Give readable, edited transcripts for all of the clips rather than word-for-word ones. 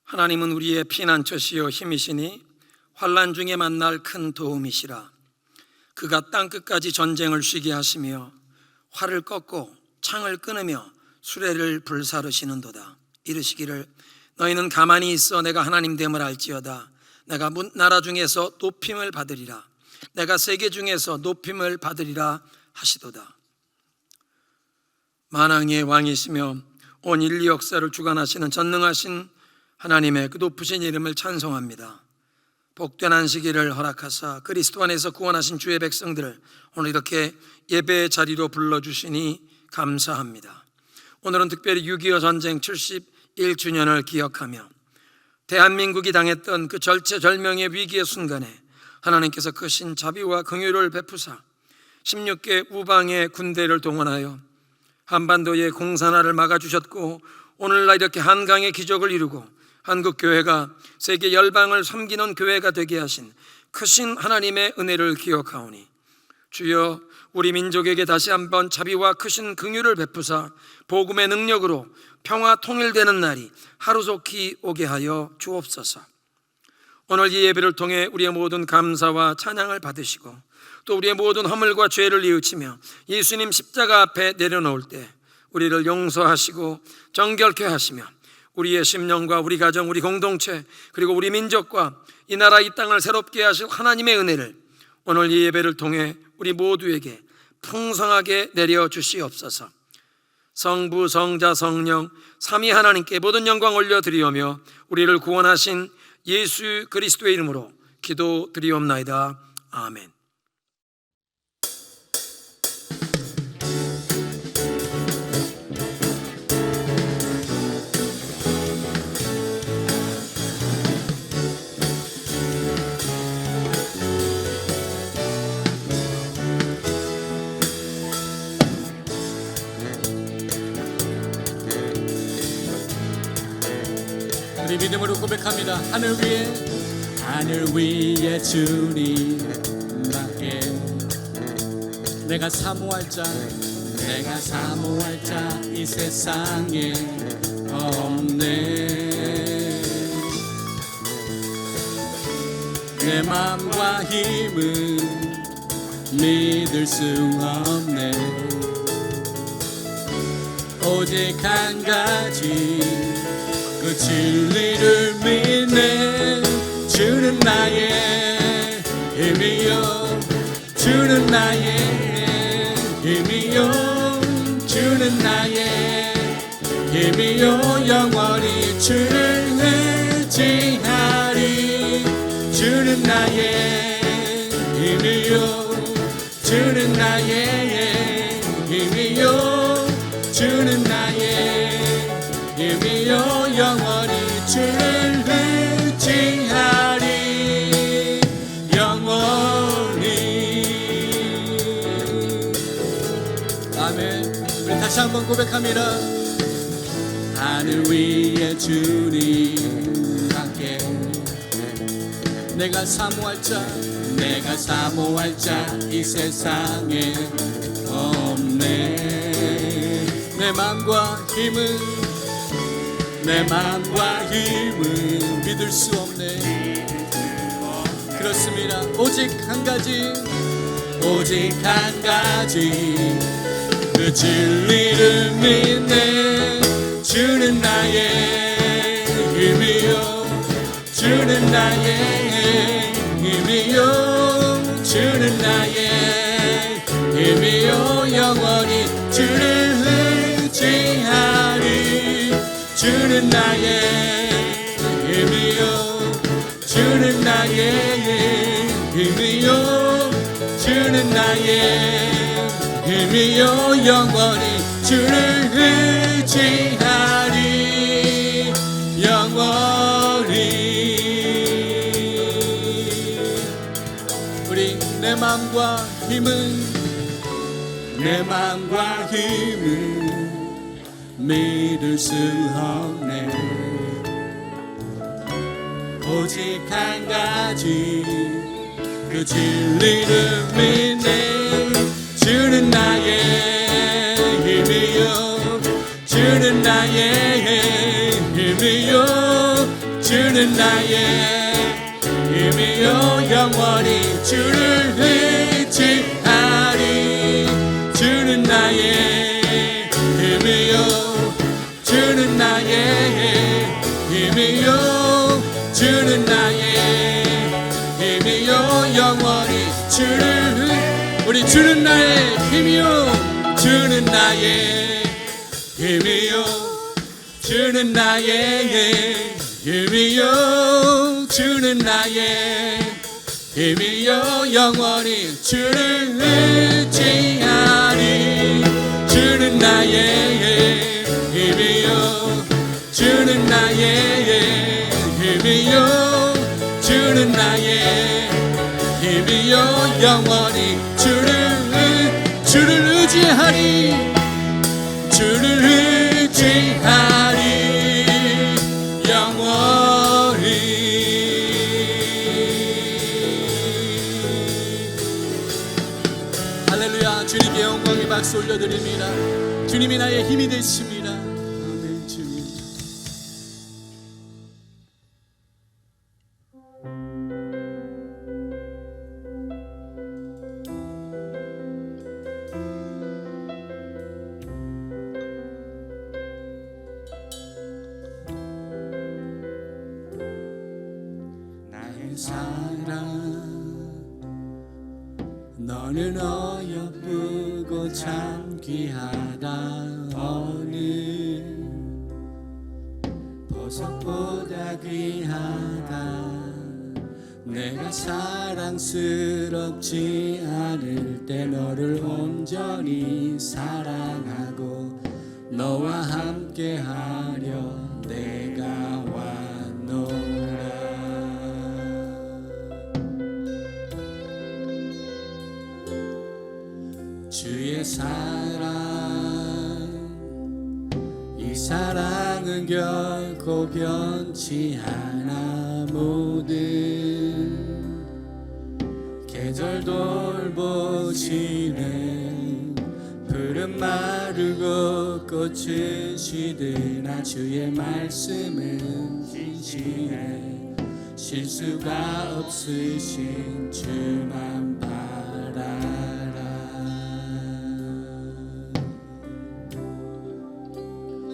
하나님은 우리의 피난처시요 힘이시니 환난 중에 만날 큰 도움이시라. 그가 땅끝까지 전쟁을 쉬게 하시며 활을 꺾고 창을 끊으며 수레를 불사르시는도다. 이르시기를 너희는 가만히 있어 내가 하나님 됨을 알지어다. 내가 나라 중에서 높임을 받으리라. 내가 세계 중에서 높임을 받으리라 하시도다. 만왕의 왕이시며 온 인류 역사를 주관하시는 전능하신 하나님의 그 높으신 이름을 찬송합니다. 복된 안식일을 허락하사 그리스도 안에서 구원하신 주의 백성들을 오늘 이렇게 예배의 자리로 불러주시니 감사합니다. 오늘은 특별히 6.25 전쟁 71주년을 기억하며 대한민국이 당했던 그 절체절명의 위기의 순간에 하나님께서 크신 자비와 긍휼을 베푸사 16개 우방의 군대를 동원하여 한반도의 공산화를 막아주셨고, 오늘날 이렇게 한강의 기적을 이루고 한국교회가 세계 열방을 섬기는 교회가 되게 하신 크신 하나님의 은혜를 기억하오니, 주여 우리 민족에게 다시 한번 자비와 크신 긍휼을 베푸사 복음의 능력으로 평화 통일되는 날이 하루속히 오게 하여 주옵소서. 오늘 이 예배를 통해 우리의 모든 감사와 찬양을 받으시고 또 우리의 모든 허물과 죄를 뉘우치며 예수님 십자가 앞에 내려놓을 때 우리를 용서하시고 정결케 하시며 우리의 심령과 우리 가정, 우리 공동체, 그리고 우리 민족과 이 나라 이 땅을 새롭게 하실 하나님의 은혜를 오늘 이 예배를 통해 우리 모두에게 풍성하게 내려주시옵소서. 성부, 성자, 성령 삼위 하나님께 모든 영광 올려드리오며 우리를 구원하신 예수 그리스도의 이름으로 기도드리옵나이다. 아멘. 우리 믿음으로 고백합니다. 하늘 위에 주님밖에 내가 사모할 자 이 세상에 없네. 내 맘과 힘은 믿을 수 없네. 오직 한 가지 그 진리를 믿네. 주는 나의 힘이요, 주는 나의 힘이요, 주는 나의 힘이요. 영원히 주를 의지하리. 주는 나의 힘이요, 주는 나의 힘이요, 주는 나의 힘이요. 영원히 주를 의지하리. 영원히. 아멘. 우리 다시 한번 고백합니다. 하늘 위에 주님 함께 내가 사모할 자 이 세상에 없네. 내 맘과 힘은 믿을 수 없네. 그렇습니다. 오직 한 가지 그 진리를 믿네. 주는 나의 힘이요, 주는 나의 힘이요, 주는 나의 힘이요. 영원히 주를 의지하리. 주는 나의 힘이요, 주는 나의 힘이요, 주는 나의 힘이요. 영원히 주를 의지하리. 영원히. 우리 내 맘과 힘은 믿을 수 없네. 오직 한 가지 그 진리를 믿네. 주는 나의 힘이요, 주는 나의 힘이요, 주는 나의 힘이요 영원히 주를 의지하리. 주는 나의 힘이요 주는 나의 힘이요 주는 나의 힘이요 영원히 우리 주는 나의 힘이요 주는 나의 힘이요 주는 나의 힘이요 주는 나의 힘이요 영원히 주를 의지하리. 주는 나의 힘이요 주는 나의 힘이요 주는 나의 힘이요 영원히 주를 의지하리. 주를 의지하리 영원히. 할렐루야. 주님께 영광의 박수 올려드립니다. 주님이 나의 힘이 되십니다. 아멘. 주님. 사랑 너는 어여쁘고 참 귀하다. 어느 보석보다 귀하다. 내가 사랑스럽지 않을 때 너를 온전히 사랑하고 너와 함께하려 내가 왔노라. 주의 사랑 이 사랑은 결코 변치 않아. 모든 계절 돌보시네. 푸른 마르고 꽃은 시드나 주의 말씀은 진실해. 실수가 없으신 주만 바라라.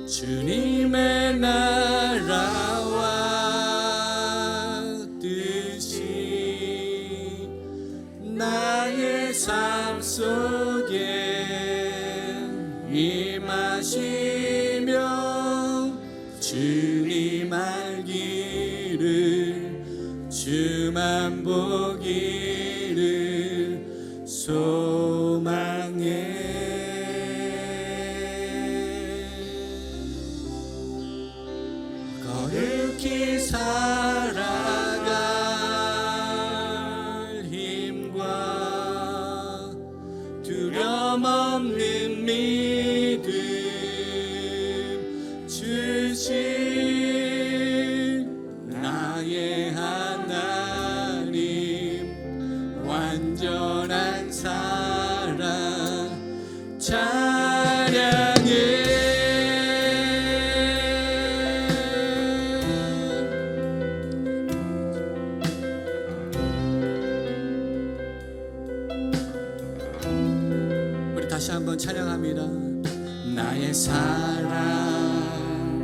주님의 나라와 뜻이 나의 삶 속에 임하시며 주님 알기를 주만 보기를 소망해. 거룩히 살아갈 힘과 두려움 없는 믿음 주신 나의 하나님. 완전한 사랑 찬양해. 다시 한번 찬양합니다. 나의 사랑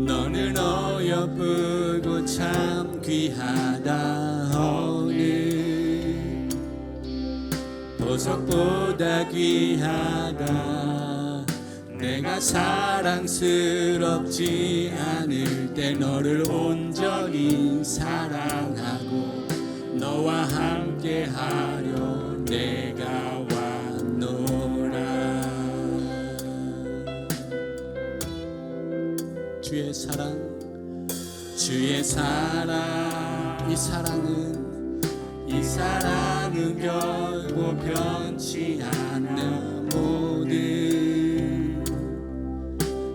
너는 어여쁘고 참 귀하다. 어느 보석보다 귀하다. 내가 사랑스럽지 않을 때 너를 온전히 사랑하고 너와 함께하려 내가 주의 사랑 이 사랑은 결코 변치 않는. 모든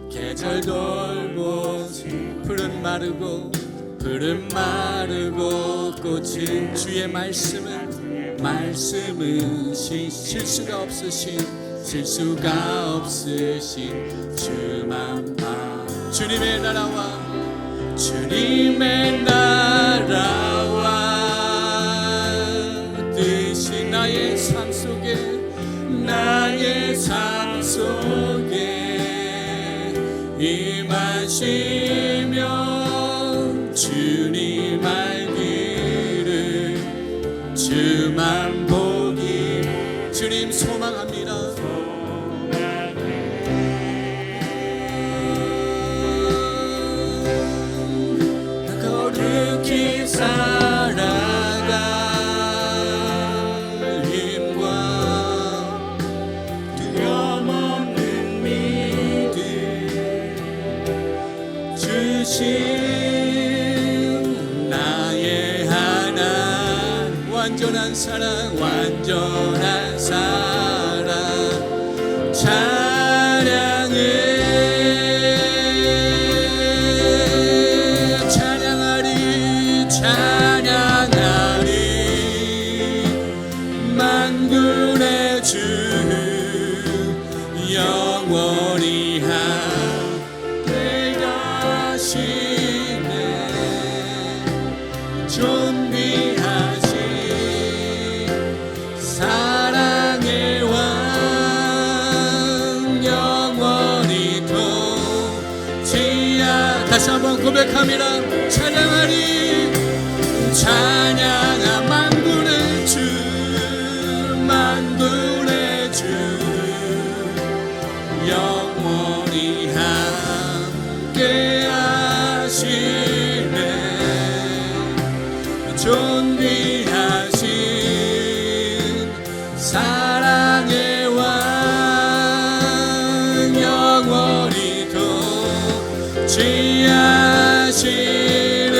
계절 돌보시 푸른 마르고 꽃은 주의 말씀은 실수가 없으신 주만 봐. 주님의 나라와 주님의 나라와 뜻이 나의 삶 속에 임하시며 주님 알기를 주만 보기 주님 소망합니다. 거룩히 살아갈 힘과 두려움없는 믿음 주신 나의 하나님 완전한 사랑 찬양하리 만군의 주 영원히 함께 가시네 존귀하신 사랑의 왕 영원히 통치하 다시 한번 고백합니다. 찬양하 만군의 주 영원히 함께 하시네 존귀하신 사랑의 왕 영원히 통치하시네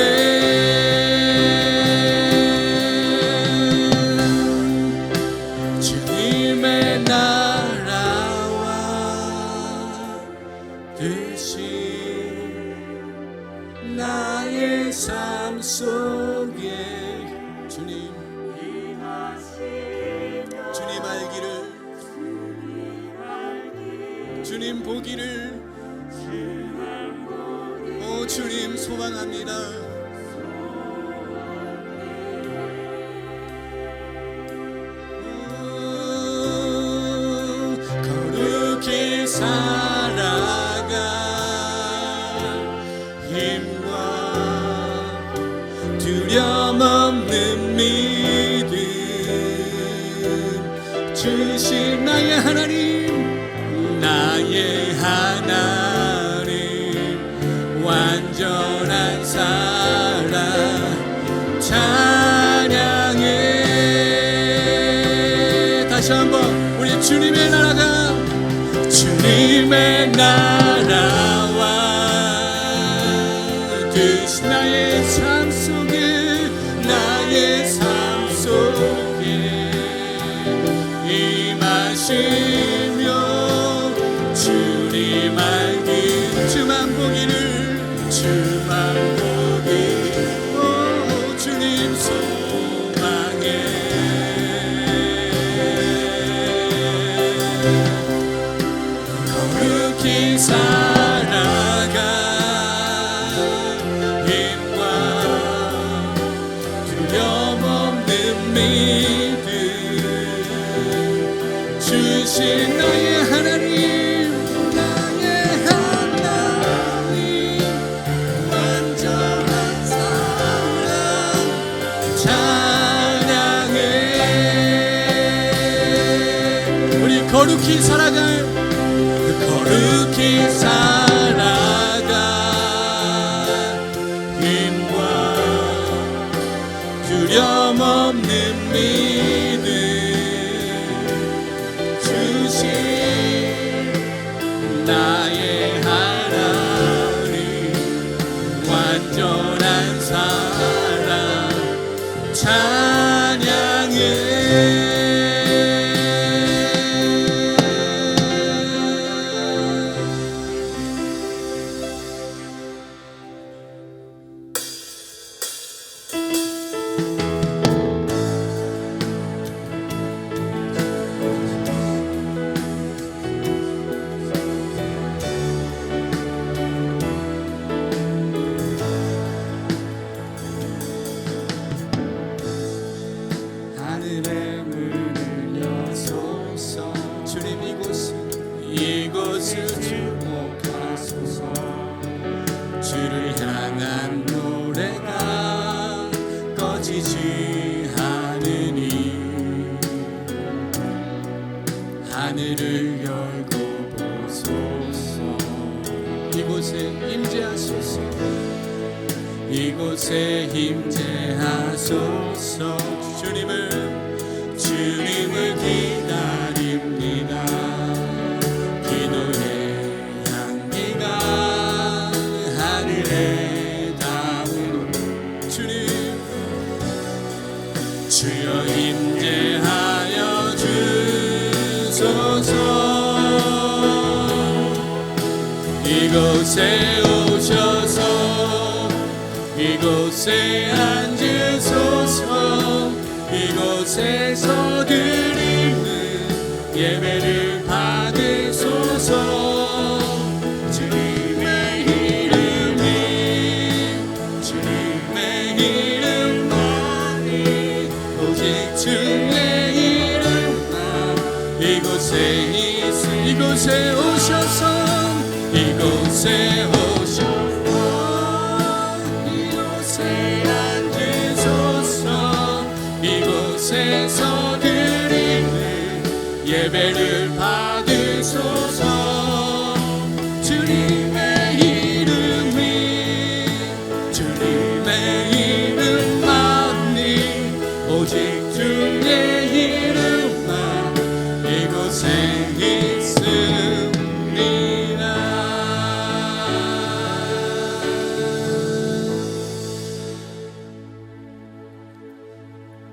주님의 나라와 뜻이 나의 삶 속에 주님 알기를 주님 보기를 오 주님 소망합니다. 거룩히 살아갈 힘과 두려움 없는 믿음 주신 나의 하나님 완전한 사랑 찬양해 다시 한번 우리 주님의 나라와 뜻이 나의 삶 속에 임하시며 주님 알기 주만 보기 오 주님 소망해 거룩히 살아갈 힘과 두려움 없는 믿음 주신 나의 하나님 완전한 사랑 찬양해 우리 거룩히 살아갈 힘과 두려움 없는 믿음 주신 나의 하나님 완전한 사랑 찬양해 주를 향한 노래가 꺼지지 않으니 하늘을 열고 보소서. 이곳에 임재하소서. 이곳에 임재하소서. 주님을 기다립니다. 기도의 향기가 하늘에 닿은 주여 임재하여 주소서. 이곳에 오셔서 이곳에 앉으소서. 이곳에서 드리는 예배를 받으소서. 주님의 이름만이 오직 주의 이름만. 이곳에 오셔서 이곳에 앉으소서. 이곳에서 드리는 예배를 받으소서. 주님의 이름만이 오직 주의 이름만 이곳에 있습니다.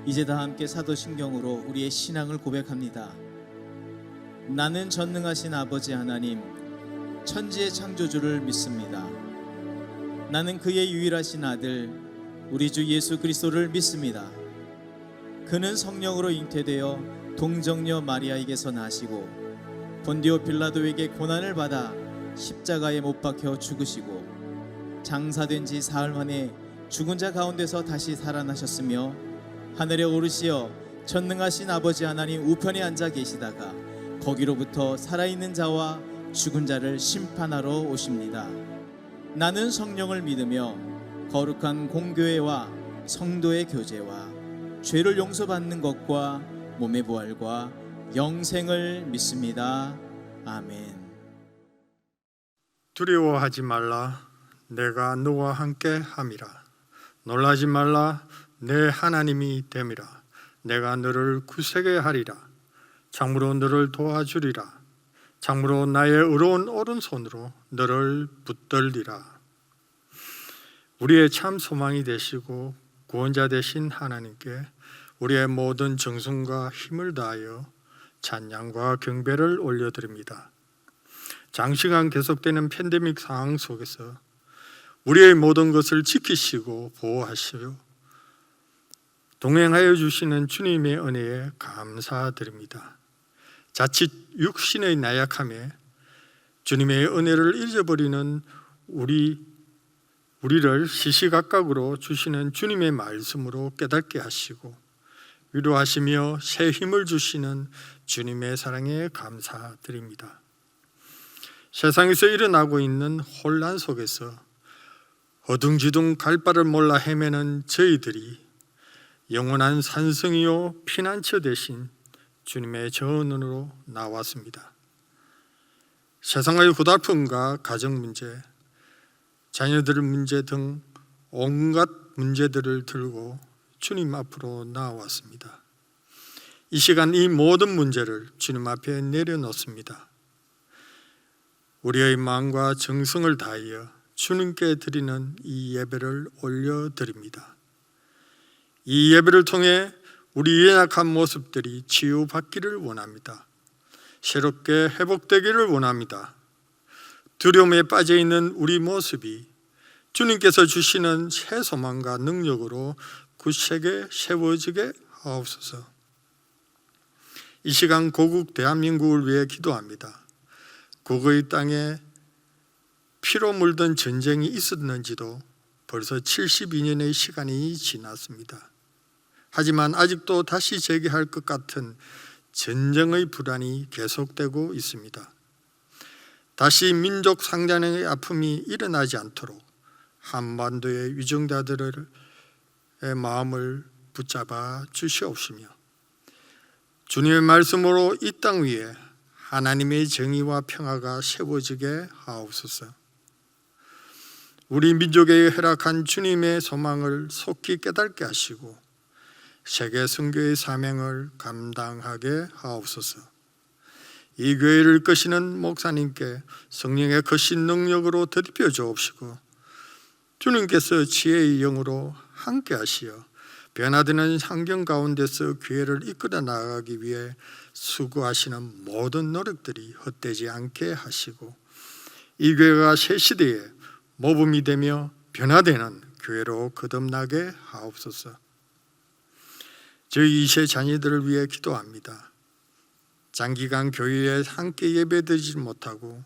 이제 다 함께 사도신경으로 우리의 신앙을 고백합니다. 나는 전능하신 아버지 하나님, 천지의 창조주를 믿습니다. 나는 그의 유일하신 아들 우리 주 예수 그리스도를 믿습니다. 그는 성령으로 잉태되어 동정녀 마리아에게서 나시고 본디오 빌라도에게 고난을 받아 십자가에 못 박혀 죽으시고 장사된 지 사흘 만에 죽은 자 가운데서 다시 살아나셨으며 하늘에 오르시어 전능하신 아버지 하나님 우편에 앉아 계시다가 거기로부터 살아있는 자와 죽은 자를 심판하러 오십니다. 나는 성령을 믿으며 거룩한 공교회와 성도의 교제와 죄를 용서받는 것과 몸의 부활과 영생을 믿습니다. 아멘. 두려워하지 말라. 내가 너와 함께 함이라. 놀라지 말라. 내 하나님이 됨이라. 내가 너를 구세게 하리라. 참으로 너를 도와주리라. 참으로 나의 의로운 오른손으로 너를 붙들리라. 우리의 참 소망이 되시고 구원자 되신 하나님께 우리의 모든 정성과 힘을 다하여 찬양과 경배를 올려드립니다. 장시간 계속되는 팬데믹 상황 속에서 우리의 모든 것을 지키시고 보호하시고 동행하여 주시는 주님의 은혜에 감사드립니다. 자칫 육신의 나약함에 주님의 은혜를 잊어버리는 우리를 시시각각으로 주시는 주님의 말씀으로 깨닫게 하시고 위로하시며 새 힘을 주시는 주님의 사랑에 감사드립니다. 세상에서 일어나고 있는 혼란 속에서 어둥지둥 갈 바를 몰라 헤매는 저희들이 영원한 산성이요 피난처 되신 주님의 전원으로 나왔습니다. 세상의 고달픔과 가정 문제, 자녀들 문제 등 온갖 문제들을 들고 주님 앞으로 나왔습니다. 이 시간 이 모든 문제를 주님 앞에 내려놓습니다. 우리의 마음과 정성을 다하여 주님께 드리는 이 예배를 올려드립니다. 이 예배를 통해 우리 연약한 모습들이 치유받기를 원합니다. 새롭게 회복되기를 원합니다. 두려움에 빠져있는 우리 모습이 주님께서 주시는 새 소망과 능력으로 굳세게 세워지게 하옵소서. 이 시간 고국 대한민국을 위해 기도합니다. 국의 땅에 피로 물든 전쟁이 있었는지도 벌써 72년의 시간이 지났습니다. 하지만 아직도 다시 재개할 것 같은 전쟁의 불안이 계속되고 있습니다. 다시 민족 상잔의 아픔이 일어나지 않도록 한반도의 위정자들의 마음을 붙잡아 주시옵시며 주님의 말씀으로 이 땅 위에 하나님의 정의와 평화가 세워지게 하옵소서. 우리 민족에 허락한 주님의 소망을 속히 깨닫게 하시고 세계 선교의 사명을 감당하게 하옵소서. 이 교회를 이끄시는 목사님께 성령의 거신 능력으로 더입혀 주옵시고 주님께서 지혜의 영으로 함께 하시어 변화되는 환경 가운데서 교회를 이끌어 나가기 위해 수고하시는 모든 노력들이 헛되지 않게 하시고 이 교회가 새 시대에 모범이 되며 변화되는 교회로 거듭나게 하옵소서. 저희 2세 자녀들을 위해 기도합니다. 장기간 교회에 함께 예배드리지 못하고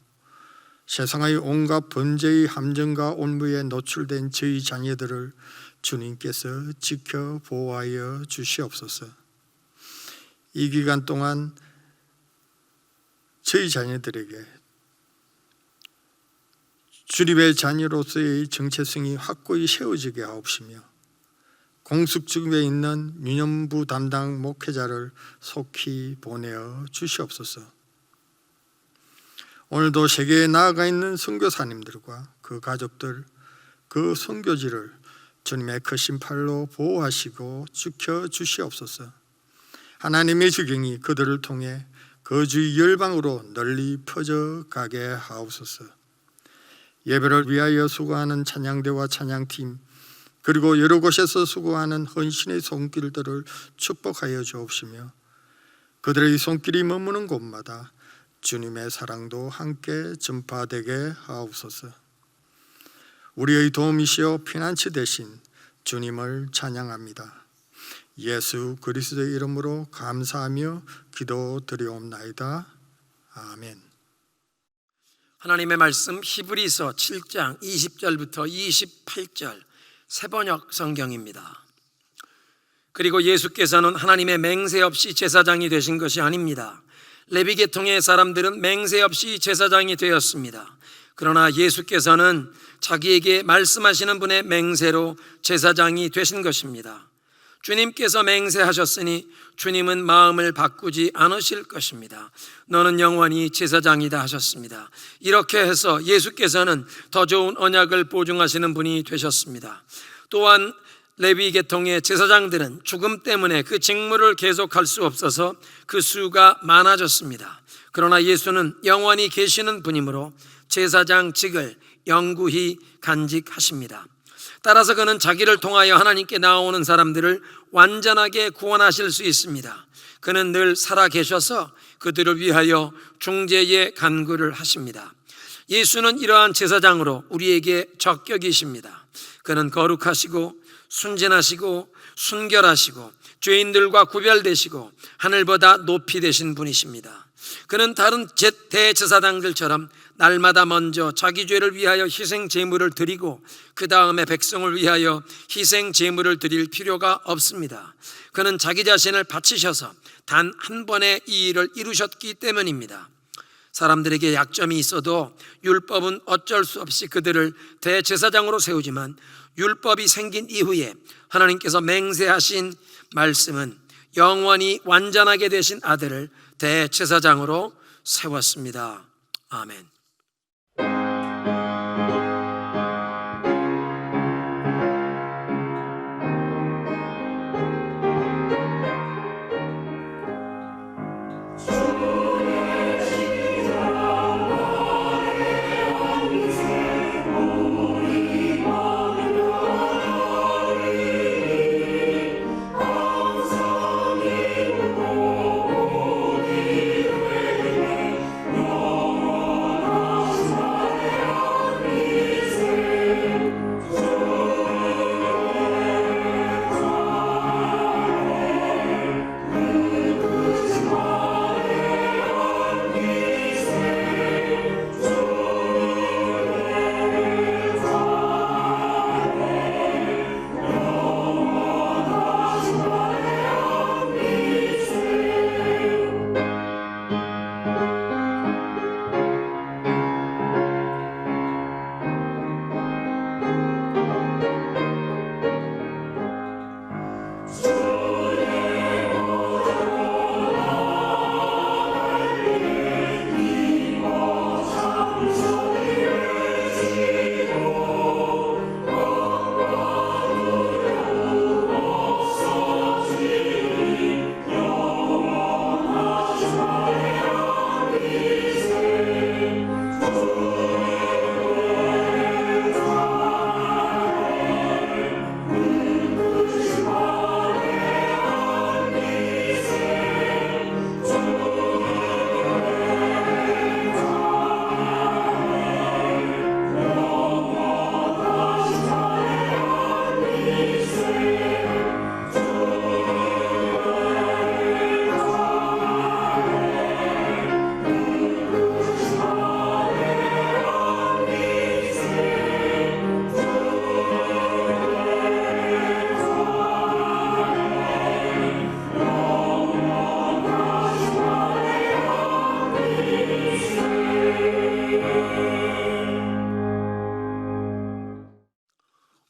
세상의 온갖 범죄의 함정과 올무에 노출된 저희 자녀들을 주님께서 지켜 보호하여 주시옵소서. 이 기간 동안 저희 자녀들에게 주님의 자녀로서의 정체성이 확고히 세워지게 하옵시며 공숙중에 있는 유년부 담당 목회자를 속히 보내어 주시옵소서. 오늘도 세계에 나아가 있는 선교사님들과 그 가족들, 그 선교지를 주님의 크신 팔로 보호하시고 지켜 주시옵소서. 하나님의 주경이 그들을 통해 그 주의 열방으로 널리 퍼져가게 하옵소서. 예배를 위하여 수고하는 찬양대와 찬양팀 그리고 여러 곳에서 수고하는 헌신의 손길들을 축복하여 주옵시며 그들의 손길이 머무는 곳마다 주님의 사랑도 함께 전파되게 하옵소서. 우리의 도움이시여 피난처 되신 주님을 찬양합니다. 예수 그리스도의 이름으로 감사하며 기도드리옵나이다. 아멘. 하나님의 말씀 히브리서 7장 20절부터 28절 새번역 성경입니다. 그리고 예수께서는 하나님의 맹세 없이 제사장이 되신 것이 아닙니다. 레위 계통의 사람들은 맹세 없이 제사장이 되었습니다. 그러나 예수께서는 자기에게 말씀하시는 분의 맹세로 제사장이 되신 것입니다. 주님께서 맹세하셨으니 주님은 마음을 바꾸지 않으실 것입니다. 너는 영원히 제사장이다 하셨습니다. 이렇게 해서 예수께서는 더 좋은 언약을 보증하시는 분이 되셨습니다. 또한 레위 계통의 제사장들은 죽음 때문에 그 직무를 계속할 수 없어서 그 수가 많아졌습니다. 그러나 예수는 영원히 계시는 분이므로 제사장직을 영구히 간직하십니다. 따라서 그는 자기를 통하여 하나님께 나오는 사람들을 완전하게 구원하실 수 있습니다. 그는 늘 살아계셔서 그들을 위하여 중재의 간구를 하십니다. 예수는 이러한 제사장으로 우리에게 적격이십니다. 그는 거룩하시고 순진하시고 순결하시고 죄인들과 구별되시고 하늘보다 높이 되신 분이십니다. 그는 다른 대제사장들처럼 날마다 먼저 자기 죄를 위하여 희생 제물을 드리고 그 다음에 백성을 위하여 희생 제물을 드릴 필요가 없습니다. 그는 자기 자신을 바치셔서 단 한 번에 이 일을 이루셨기 때문입니다. 사람들에게 약점이 있어도 율법은 어쩔 수 없이 그들을 대제사장으로 세우지만 율법이 생긴 이후에 하나님께서 맹세하신 말씀은 영원히 완전하게 되신 아들을 대제사장으로 세웠습니다. 아멘.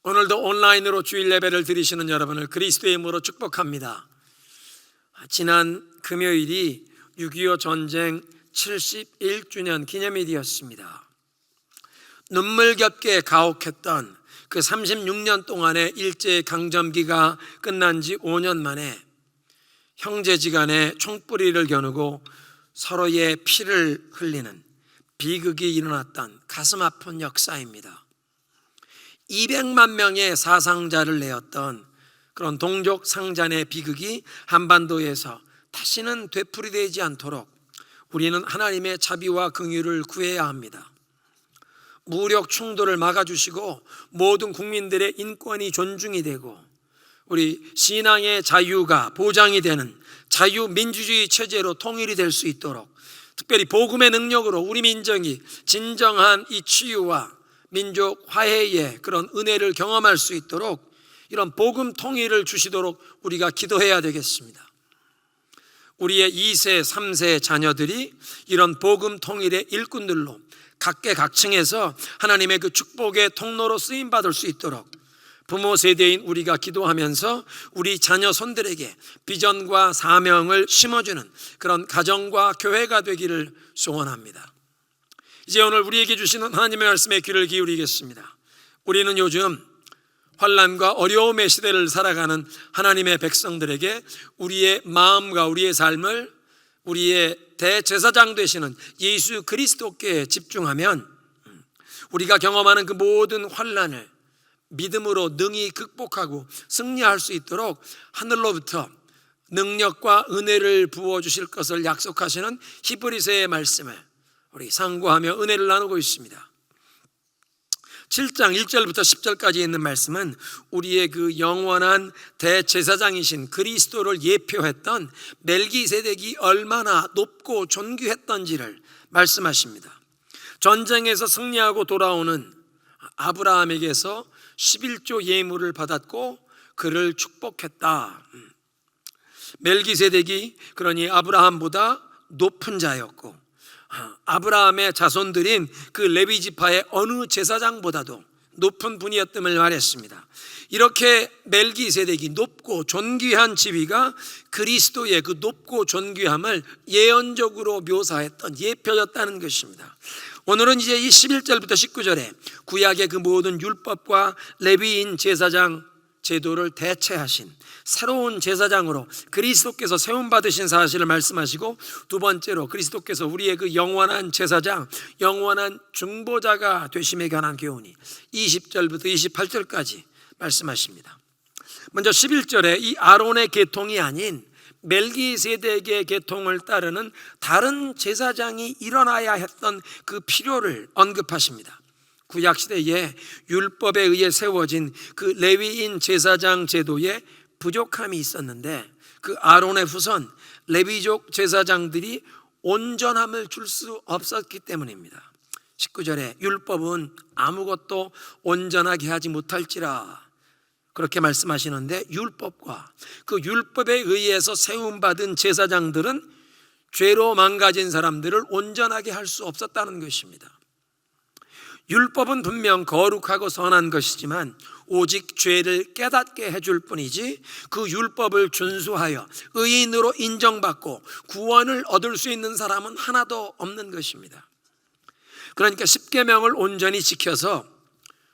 오늘도 온라인으로 주일 예배를 드리시는 여러분을 그리스도의 이름으로 축복합니다. 지난 금요일이 6.25 전쟁 71주년 기념일이었습니다. 눈물겹게 가혹했던 그 36년 동안의 일제강점기가 끝난 지 5년 만에 형제지간에 총뿌리를 겨누고 서로의 피를 흘리는 비극이 일어났던 가슴 아픈 역사입니다. 200만 명의 사상자를 내었던 그런 동족 상잔의 비극이 한반도에서 다시는 되풀이되지 않도록 우리는 하나님의 자비와 긍휼을 구해야 합니다. 무력 충돌을 막아주시고 모든 국민들의 인권이 존중이 되고 우리 신앙의 자유가 보장이 되는 자유민주주의 체제로 통일이 될 수 있도록, 특별히 복음의 능력으로 우리 민족이 진정한 이 치유와 민족 화해의 그런 은혜를 경험할 수 있도록 이런 복음 통일을 주시도록 우리가 기도해야 되겠습니다. 우리의 2세, 3세 자녀들이 이런 복음 통일의 일꾼들로 각계각층에서 하나님의 그 축복의 통로로 쓰임받을 수 있도록 부모 세대인 우리가 기도하면서 우리 자녀 손들에게 비전과 사명을 심어주는 그런 가정과 교회가 되기를 소원합니다. 이제 오늘 우리에게 주시는 하나님의 말씀에 귀를 기울이겠습니다. 우리는 요즘 환난과 어려움의 시대를 살아가는 하나님의 백성들에게 우리의 마음과 우리의 삶을 우리의 대제사장 되시는 예수 그리스도께 집중하면 우리가 경험하는 그 모든 환난을 믿음으로 능히 극복하고 승리할 수 있도록 하늘로부터 능력과 은혜를 부어주실 것을 약속하시는 히브리서의 말씀을 우리 상고하며 은혜를 나누고 있습니다. 7장 1절부터 10절까지 있는 말씀은 우리의 그 영원한 대제사장이신 그리스도를 예표했던 멜기세덱이 얼마나 높고 존귀했던지를 말씀하십니다. 전쟁에서 승리하고 돌아오는 아브라함에게서 11조 예물을 받았고 그를 축복했다. 멜기세덱이 그러니 아브라함보다 높은 자였고 아브라함의 자손들인 그 레위 지파의 어느 제사장보다도 높은 분이었음을 말했습니다. 이렇게 멜기세덱이 높고 존귀한 지위가 그리스도의 그 높고 존귀함을 예언적으로 묘사했던 예표였다는 것입니다. 오늘은 이제 이 11절부터 19절에 구약의 그 모든 율법과 레위인 제사장 제도를 대체하신 새로운 제사장으로 그리스도께서 세움받으신 사실을 말씀하시고, 두 번째로 그리스도께서 우리의 그 영원한 제사장, 영원한 중보자가 되심에 관한 교훈이 20절부터 28절까지 말씀하십니다. 먼저 11절에 이 아론의 계통이 아닌 멜기세덱의 계통을 따르는 다른 제사장이 일어나야 했던 그 필요를 언급하십니다. 구약시대에 율법에 의해 세워진 그 레위인 제사장 제도에 부족함이 있었는데 그 아론의 후손 레위족 제사장들이 온전함을 줄 수 없었기 때문입니다. 19절에 율법은 아무것도 온전하게 하지 못할지라 그렇게 말씀하시는데, 율법과 그 율법에 의해서 세움받은 제사장들은 죄로 망가진 사람들을 온전하게 할 수 없었다는 것입니다. 율법은 분명 거룩하고 선한 것이지만 오직 죄를 깨닫게 해줄 뿐이지 그 율법을 준수하여 의인으로 인정받고 구원을 얻을 수 있는 사람은 하나도 없는 것입니다. 그러니까 십계명을 온전히 지켜서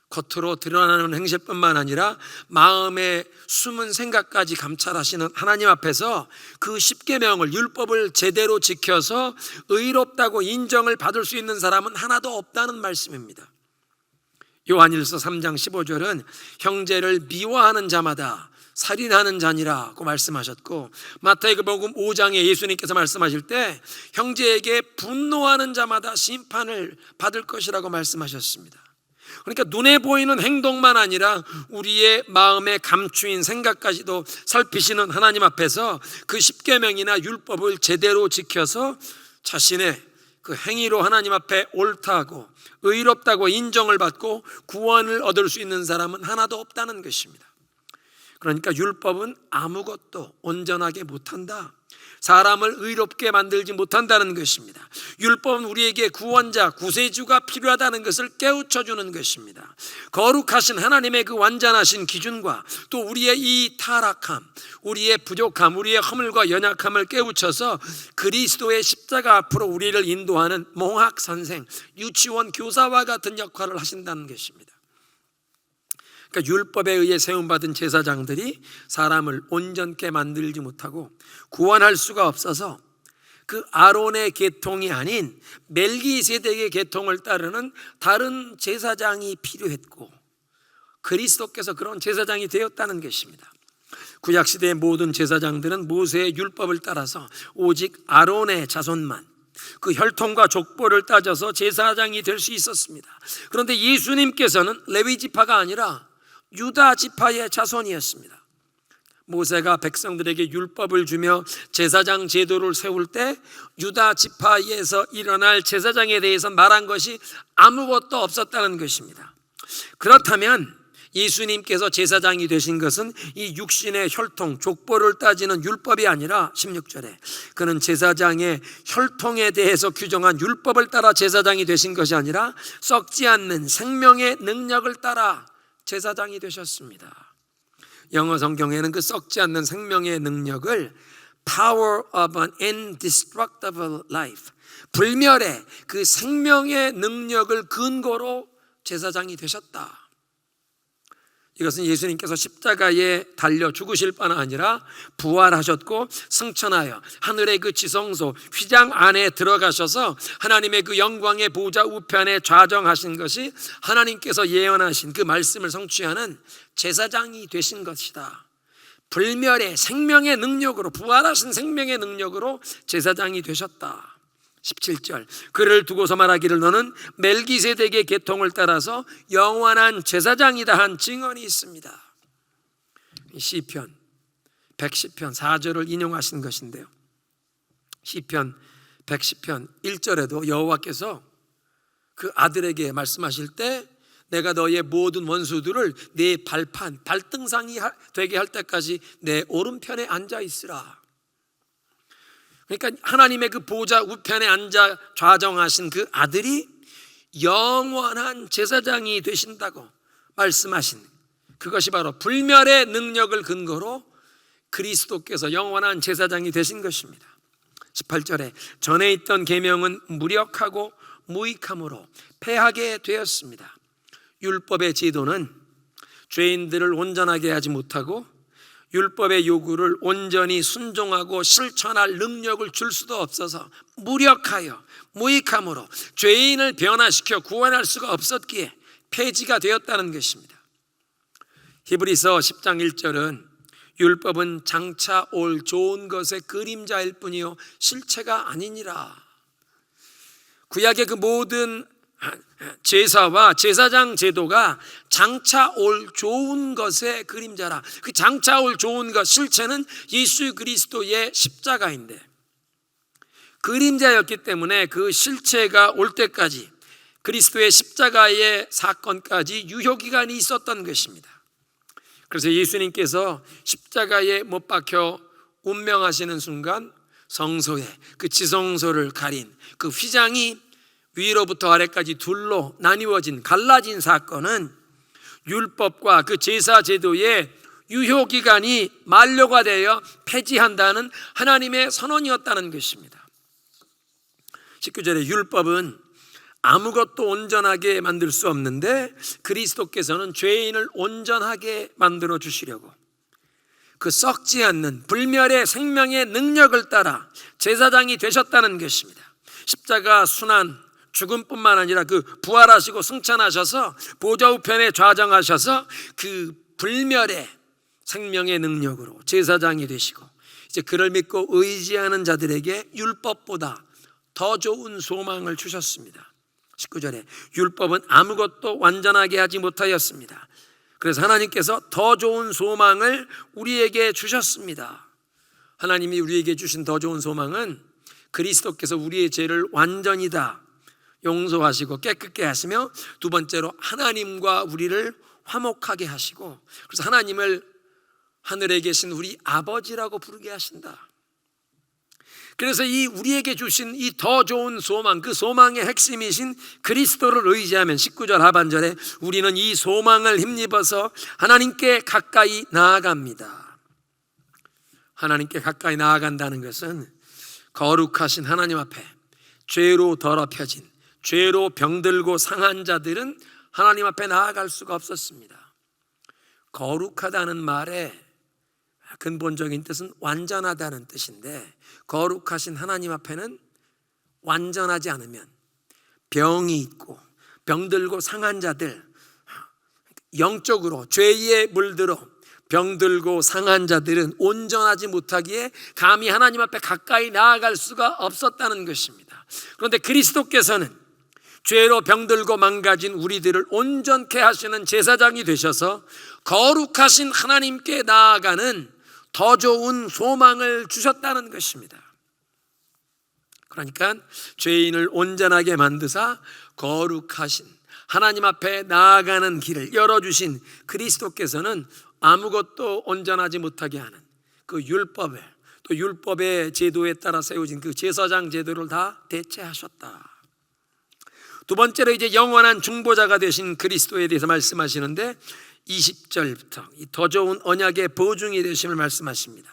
겉으로 드러나는 행실뿐만 아니라 마음의 숨은 생각까지 감찰하시는 하나님 앞에서 그 십계명을, 율법을 제대로 지켜서 의롭다고 인정을 받을 수 있는 사람은 하나도 없다는 말씀입니다. 요한일서 3장 15절은 형제를 미워하는 자마다 살인하는 자니라고 말씀하셨고, 마태복음 5장에 예수님께서 말씀하실 때 형제에게 분노하는 자마다 심판을 받을 것이라고 말씀하셨습니다. 그러니까 눈에 보이는 행동만 아니라 우리의 마음에 감추인 생각까지도 살피시는 하나님 앞에서 그 십계명이나 율법을 제대로 지켜서 자신의 그 행위로 하나님 앞에 옳다고 의롭다고 인정을 받고 구원을 얻을 수 있는 사람은 하나도 없다는 것입니다. 그러니까 율법은 아무것도 온전하게 못한다. 사람을 의롭게 만들지 못한다는 것입니다. 율법은 우리에게 구원자, 구세주가 필요하다는 것을 깨우쳐주는 것입니다. 거룩하신 하나님의 그 완전하신 기준과 또 우리의 이 타락함, 우리의 부족함, 우리의 허물과 연약함을 깨우쳐서 그리스도의 십자가 앞으로 우리를 인도하는 몽학 선생, 유치원 교사와 같은 역할을 하신다는 것입니다. 그러니까 율법에 의해 세움받은 제사장들이 사람을 온전케 만들지 못하고 구원할 수가 없어서 그 아론의 계통이 아닌 멜기세덱의 계통을 따르는 다른 제사장이 필요했고 그리스도께서 그런 제사장이 되었다는 것입니다. 구약시대의 모든 제사장들은 모세의 율법을 따라서 오직 아론의 자손만 그 혈통과 족보를 따져서 제사장이 될 수 있었습니다. 그런데 예수님께서는 레위 지파가 아니라 유다 지파의 자손이었습니다. 모세가 백성들에게 율법을 주며 제사장 제도를 세울 때 유다 지파에서 일어날 제사장에 대해서 말한 것이 아무것도 없었다는 것입니다. 그렇다면 예수님께서 제사장이 되신 것은 이 육신의 혈통, 족보를 따지는 율법이 아니라 16절에 그는 제사장의 혈통에 대해서 규정한 율법을 따라 제사장이 되신 것이 아니라 썩지 않는 생명의 능력을 따라 제사장이 되셨습니다. 영어 성경에는 그 썩지 않는 생명의 능력을 Power of an indestructible life, 불멸의 그 생명의 능력을 근거로 제사장이 되셨다. 이것은 예수님께서 십자가에 달려 죽으실 뿐 아니라 부활하셨고 승천하여 하늘의 그 지성소 휘장 안에 들어가셔서 하나님의 그 영광의 보좌 우편에 좌정하신 것이 하나님께서 예언하신 그 말씀을 성취하는 제사장이 되신 것이다. 불멸의 생명의 능력으로, 부활하신 생명의 능력으로 제사장이 되셨다. 17절 그를 두고서 말하기를 너는 멜기세덱의 계통을 따라서 영원한 제사장이다 한 증언이 있습니다. 시편 110편 4절을 인용하신 것인데요, 시편 110편 1절에도 여호와께서 그 아들에게 말씀하실 때 내가 너의 모든 원수들을 네 발판, 발등상이 되게 할 때까지 내 오른편에 앉아 있으라. 그러니까 하나님의 그 보좌 우편에 앉아 좌정하신 그 아들이 영원한 제사장이 되신다고 말씀하신 그것이 바로 불멸의 능력을 근거로 그리스도께서 영원한 제사장이 되신 것입니다. 18절에 전에 있던 계명은 무력하고 무익함으로 패하게 되었습니다. 율법의 제도는 죄인들을 온전하게 하지 못하고 율법의 요구를 온전히 순종하고 실천할 능력을 줄 수도 없어서 무력하여 무익함으로 죄인을 변화시켜 구원할 수가 없었기에 폐지가 되었다는 것입니다. 히브리서 10장 1절은 율법은 장차 올 좋은 것의 그림자일 뿐이요 실체가 아니니라. 구약의 그 모든 제사와 제사장 제도가 장차 올 좋은 것의 그림자라. 그 장차 올 좋은 것 실체는 예수 그리스도의 십자가인데 그림자였기 때문에 그 실체가 올 때까지 그리스도의 십자가의 사건까지 유효기간이 있었던 것입니다. 그래서 예수님께서 십자가에 못 박혀 운명하시는 순간 성소에 그 지성소를 가린 그 휘장이 위로부터 아래까지 둘로 나뉘어진 갈라진 사건은 율법과 그 제사 제도의 유효기간이 만료가 되어 폐지한다는 하나님의 선언이었다는 것입니다. 19절에 율법은 아무것도 온전하게 만들 수 없는데 그리스도께서는 죄인을 온전하게 만들어 주시려고 그 썩지 않는 불멸의 생명의 능력을 따라 제사장이 되셨다는 것입니다. 십자가 순환 죽음뿐만 아니라 그 부활하시고 승천하셔서 보좌 우편에 좌정하셔서 그 불멸의 생명의 능력으로 제사장이 되시고 이제 그를 믿고 의지하는 자들에게 율법보다 더 좋은 소망을 주셨습니다. 19절에 율법은 아무것도 완전하게 하지 못하였습니다. 그래서 하나님께서 더 좋은 소망을 우리에게 주셨습니다. 하나님이 우리에게 주신 더 좋은 소망은 그리스도께서 우리의 죄를 완전히 다 용서하시고 깨끗게 하시며 두 번째로 하나님과 우리를 화목하게 하시고 그래서 하나님을 하늘에 계신 우리 아버지라고 부르게 하신다. 그래서 이 우리에게 주신 이 더 좋은 소망, 그 소망의 핵심이신 그리스도를 의지하면 19절 하반절에 우리는 이 소망을 힘입어서 하나님께 가까이 나아갑니다. 하나님께 가까이 나아간다는 것은 거룩하신 하나님 앞에 죄로 더럽혀진, 죄로 병들고 상한 자들은 하나님 앞에 나아갈 수가 없었습니다. 거룩하다는 말의 근본적인 뜻은 완전하다는 뜻인데, 거룩하신 하나님 앞에는 완전하지 않으면 병이 있고 병들고 상한 자들, 영적으로 죄에 물들어 병들고 상한 자들은 온전하지 못하기에 감히 하나님 앞에 가까이 나아갈 수가 없었다는 것입니다. 그런데 그리스도께서는 죄로 병들고 망가진 우리들을 온전케 하시는 제사장이 되셔서 거룩하신 하나님께 나아가는 더 좋은 소망을 주셨다는 것입니다. 그러니까 죄인을 온전하게 만드사 거룩하신 하나님 앞에 나아가는 길을 열어주신 그리스도께서는 아무것도 온전하지 못하게 하는 그 율법에, 또 율법의 제도에 따라 세워진 그 제사장 제도를 다 대체하셨다. 두 번째로 이제 영원한 중보자가 되신 그리스도에 대해서 말씀하시는데 20절부터 이 더 좋은 언약의 보증이 되심을 말씀하십니다.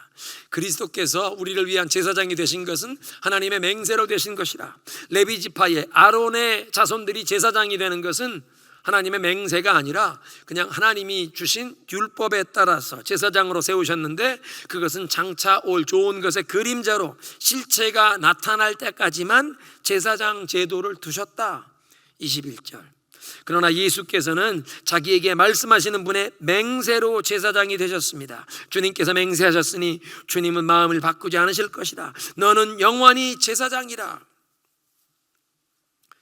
그리스도께서 우리를 위한 제사장이 되신 것은 하나님의 맹세로 되신 것이라. 레위 지파의 아론의 자손들이 제사장이 되는 것은 하나님의 맹세가 아니라 그냥 하나님이 주신 율법에 따라서 제사장으로 세우셨는데, 그것은 장차 올 좋은 것의 그림자로 실체가 나타날 때까지만 제사장 제도를 두셨다. 21절. 그러나 예수께서는 자기에게 말씀하시는 분의 맹세로 제사장이 되셨습니다. 주님께서 맹세하셨으니 주님은 마음을 바꾸지 않으실 것이다. 너는 영원히 제사장이라.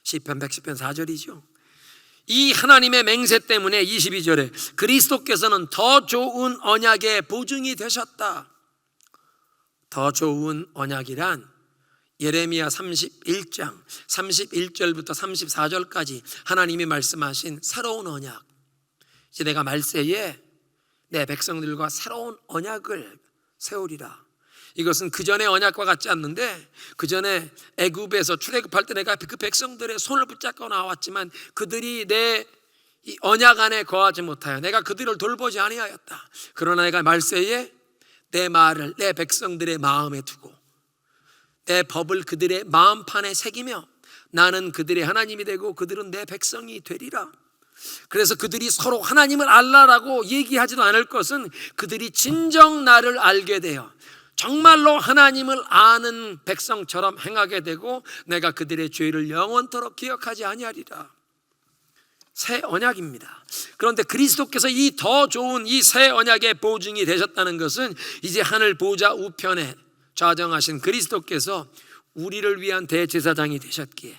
시편 110편 4절이죠. 이 하나님의 맹세 때문에 22절에 그리스도께서는 더 좋은 언약의 보증이 되셨다. 더 좋은 언약이란 예레미야 31장 31절부터 34절까지 하나님이 말씀하신 새로운 언약. 이제 내가 말세에 내 백성들과 새로운 언약을 세우리라. 이것은 그 전의 언약과 같지 않는데, 그 전에 애굽에서 출애굽할 때 내가 그 백성들의 손을 붙잡고 나왔지만 그들이 내 이 언약 안에 거하지 못하여 내가 그들을 돌보지 아니하였다. 그러나 내가 말세에 내 말을 내 백성들의 마음에 두고 내 법을 그들의 마음판에 새기며 나는 그들의 하나님이 되고 그들은 내 백성이 되리라. 그래서 그들이 서로 하나님을 알라라고 얘기하지도 않을 것은 그들이 진정 나를 알게 되어 정말로 하나님을 아는 백성처럼 행하게 되고 내가 그들의 죄를 영원토록 기억하지 아니하리라. 새 언약입니다. 그런데 그리스도께서 이 더 좋은 이 새 언약의 보증이 되셨다는 것은 이제 하늘 보좌 우편에 좌정하신 그리스도께서 우리를 위한 대제사장이 되셨기에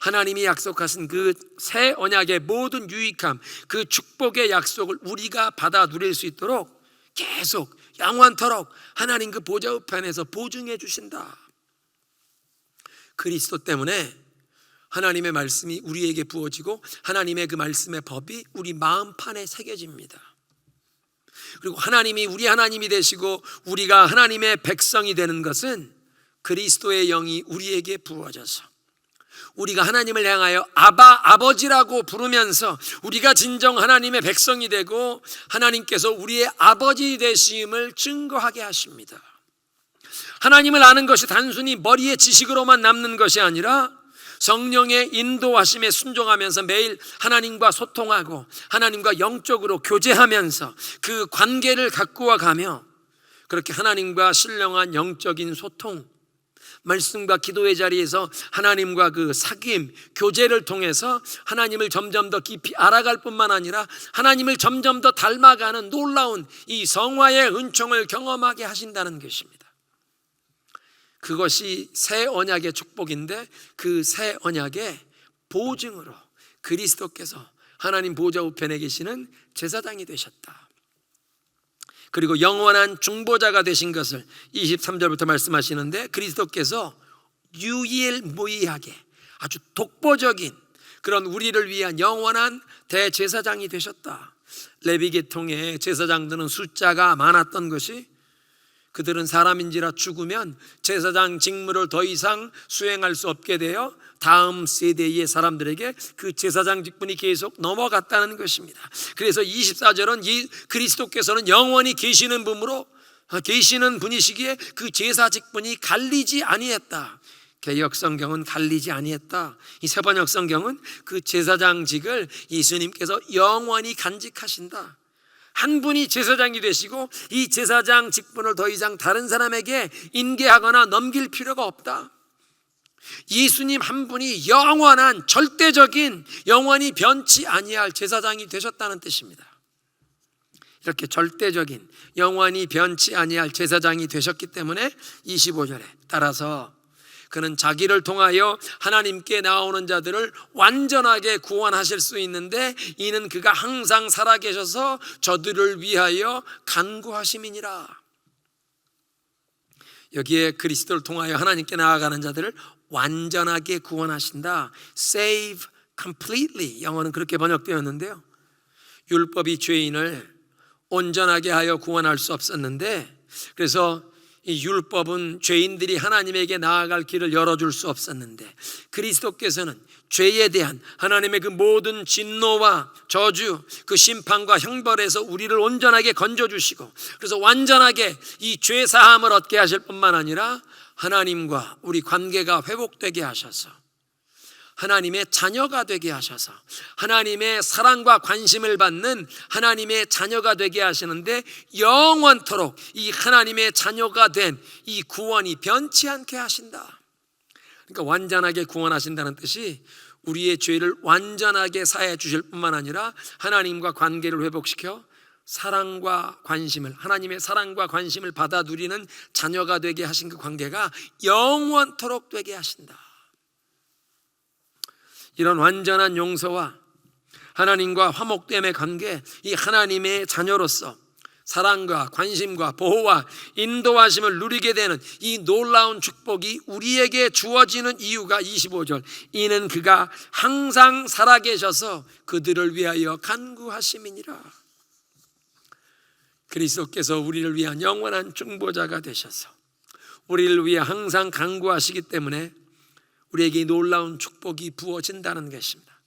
하나님이 약속하신 그 새 언약의 모든 유익함, 그 축복의 약속을 우리가 받아 누릴 수 있도록 계속 영원토록 하나님 그 보좌 우편에서 보증해 주신다. 그리스도 때문에 하나님의 말씀이 우리에게 부어지고 하나님의 그 말씀의 법이 우리 마음판에 새겨집니다. 그리고 하나님이 우리 하나님이 되시고 우리가 하나님의 백성이 되는 것은 그리스도의 영이 우리에게 부어져서 우리가 하나님을 향하여 아버지라고 부르면서 우리가 진정 하나님의 백성이 되고 하나님께서 우리의 아버지 되심을 증거하게 하십니다. 하나님을 아는 것이 단순히 머리의 지식으로만 남는 것이 아니라 성령의 인도하심에 순종하면서 매일 하나님과 소통하고 하나님과 영적으로 교제하면서 그 관계를 가꾸어 가며 그렇게 하나님과 신령한 영적인 소통, 말씀과 기도의 자리에서 하나님과 그 사귐, 교제를 통해서 하나님을 점점 더 깊이 알아갈 뿐만 아니라 하나님을 점점 더 닮아가는 놀라운 이 성화의 은총을 경험하게 하신다는 것입니다. 그것이 새 언약의 축복인데 그 새 언약의 보증으로 그리스도께서 하나님 보좌 우편에 계시는 제사장이 되셨다. 그리고 영원한 중보자가 되신 것을 23절부터 말씀하시는데 그리스도께서 유일무이하게 아주 독보적인 그런 우리를 위한 영원한 대제사장이 되셨다. 레위 계통의 제사장들은 숫자가 많았던 것이, 그들은 사람인지라 죽으면 제사장 직무를 더 이상 수행할 수 없게 되어 다음 세대의 사람들에게 그 제사장 직분이 계속 넘어갔다는 것입니다. 그래서 24절은 그리스도께서는 영원히 계시는 분이시기에 그 제사 직분이 갈리지 아니했다. 개역 성경은 갈리지 아니했다. 이 세번역 성경은 그 제사장직을 예수님께서 영원히 간직하신다. 한 분이 제사장이 되시고 이 제사장 직분을 더 이상 다른 사람에게 인계하거나 넘길 필요가 없다. 예수님 한 분이 영원한 절대적인 영원히 변치 아니할 제사장이 되셨다는 뜻입니다. 이렇게 절대적인 영원히 변치 아니할 제사장이 되셨기 때문에 25절에 따라서 그는 자기를 통하여 하나님께 나오는 자들을 완전하게 구원하실 수 있는데 이는 그가 항상 살아계셔서 저들을 위하여 간구하심이니라. 여기에 그리스도를 통하여 하나님께 나아가는 자들을 완전하게 구원하신다. Save completely, 영어는 그렇게 번역되었는데요, 율법이 죄인을 온전하게 하여 구원할 수 없었는데, 그래서 이 율법은 죄인들이 하나님에게 나아갈 길을 열어줄 수 없었는데 그리스도께서는 죄에 대한 하나님의 그 모든 진노와 저주, 그 심판과 형벌에서 우리를 온전하게 건져주시고, 그래서 완전하게 이 죄 사함을 얻게 하실 뿐만 아니라 하나님과 우리 관계가 회복되게 하셔서 하나님의 자녀가 되게 하셔서 하나님의 사랑과 관심을 받는 하나님의 자녀가 되게 하시는데, 영원토록 이 하나님의 자녀가 된 이 구원이 변치 않게 하신다. 그러니까 완전하게 구원하신다는 뜻이 우리의 죄를 완전하게 사해 주실 뿐만 아니라 하나님과 관계를 회복시켜 사랑과 관심을, 하나님의 사랑과 관심을 받아 누리는 자녀가 되게 하신 그 관계가 영원토록 되게 하신다. 이런 완전한 용서와 하나님과 화목됨의 관계, 이 하나님의 자녀로서 사랑과 관심과 보호와 인도하심을 누리게 되는 이 놀라운 축복이 우리에게 주어지는 이유가 25절, 이는 그가 항상 살아계셔서 그들을 위하여 간구하심이니라. 그리스도께서 우리를 위한 영원한 중보자가 되셔서 우리를 위해 항상 간구하시기 때문에 우리에게 놀라운 축복이 부어진다는 것입니다.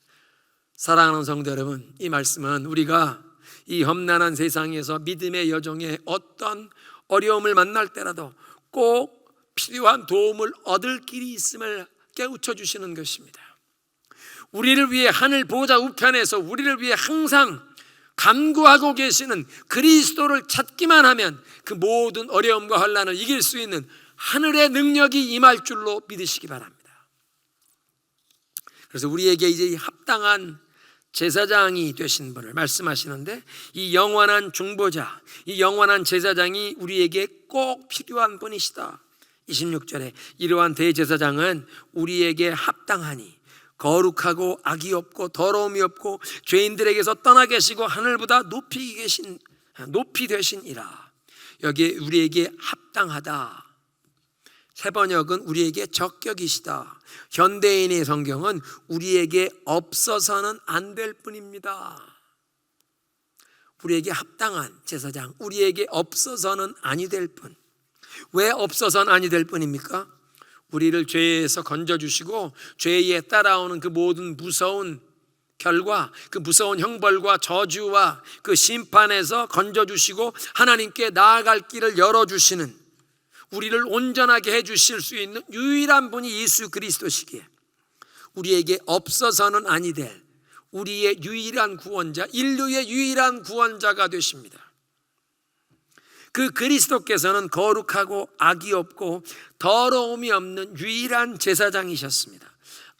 사랑하는 성도 여러분, 이 말씀은 우리가 이 험난한 세상에서 믿음의 여정에 어떤 어려움을 만날 때라도 꼭 필요한 도움을 얻을 길이 있음을 깨우쳐 주시는 것입니다. 우리를 위해 하늘 보좌 우편에서 우리를 위해 항상 간구하고 계시는 그리스도를 찾기만 하면 그 모든 어려움과 환난을 이길 수 있는 하늘의 능력이 임할 줄로 믿으시기 바랍니다. 그래서 우리에게 이제 합당한 제사장이 되신 분을 말씀하시는데, 이 영원한 중보자, 이 영원한 제사장이 우리에게 꼭 필요한 분이시다. 26절에 이러한 대제사장은 우리에게 합당하니 거룩하고 악이 없고 더러움이 없고 죄인들에게서 떠나 계시고 하늘보다 높이 되신이라. 여기에 우리에게 합당하다, 세번역은 우리에게 적격이시다, 현대인의 성경은 우리에게 없어서는 안 될 뿐입니다. 우리에게 합당한 제사장, 우리에게 없어서는 아니 될 뿐. 왜 없어서는 아니 될 뿐입니까? 우리를 죄에서 건져주시고 죄에 따라오는 그 모든 무서운 결과, 그 무서운 형벌과 저주와 그 심판에서 건져주시고 하나님께 나아갈 길을 열어주시는, 우리를 온전하게 해주실 수 있는 유일한 분이 예수 그리스도시기에 우리에게 없어서는 아니 될 우리의 유일한 구원자, 인류의 유일한 구원자가 되십니다. 그 그리스도께서는 거룩하고 악이 없고 더러움이 없는 유일한 제사장이셨습니다.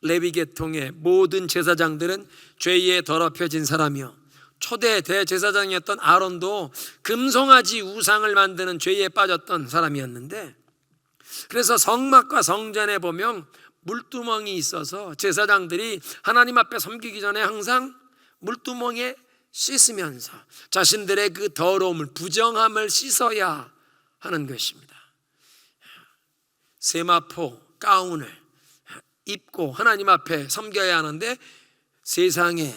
레위 계통의 모든 제사장들은 죄에 더럽혀진 사람이요, 초대 대제사장이었던 아론도 금송아지 우상을 만드는 죄에 빠졌던 사람이었는데, 그래서 성막과 성전에 보면 물두멍이 있어서 제사장들이 하나님 앞에 섬기기 전에 항상 물두멍에 씻으면서 자신들의 그 더러움을, 부정함을 씻어야 하는 것입니다. 세마포 가운을 입고 하나님 앞에 섬겨야 하는데 세상에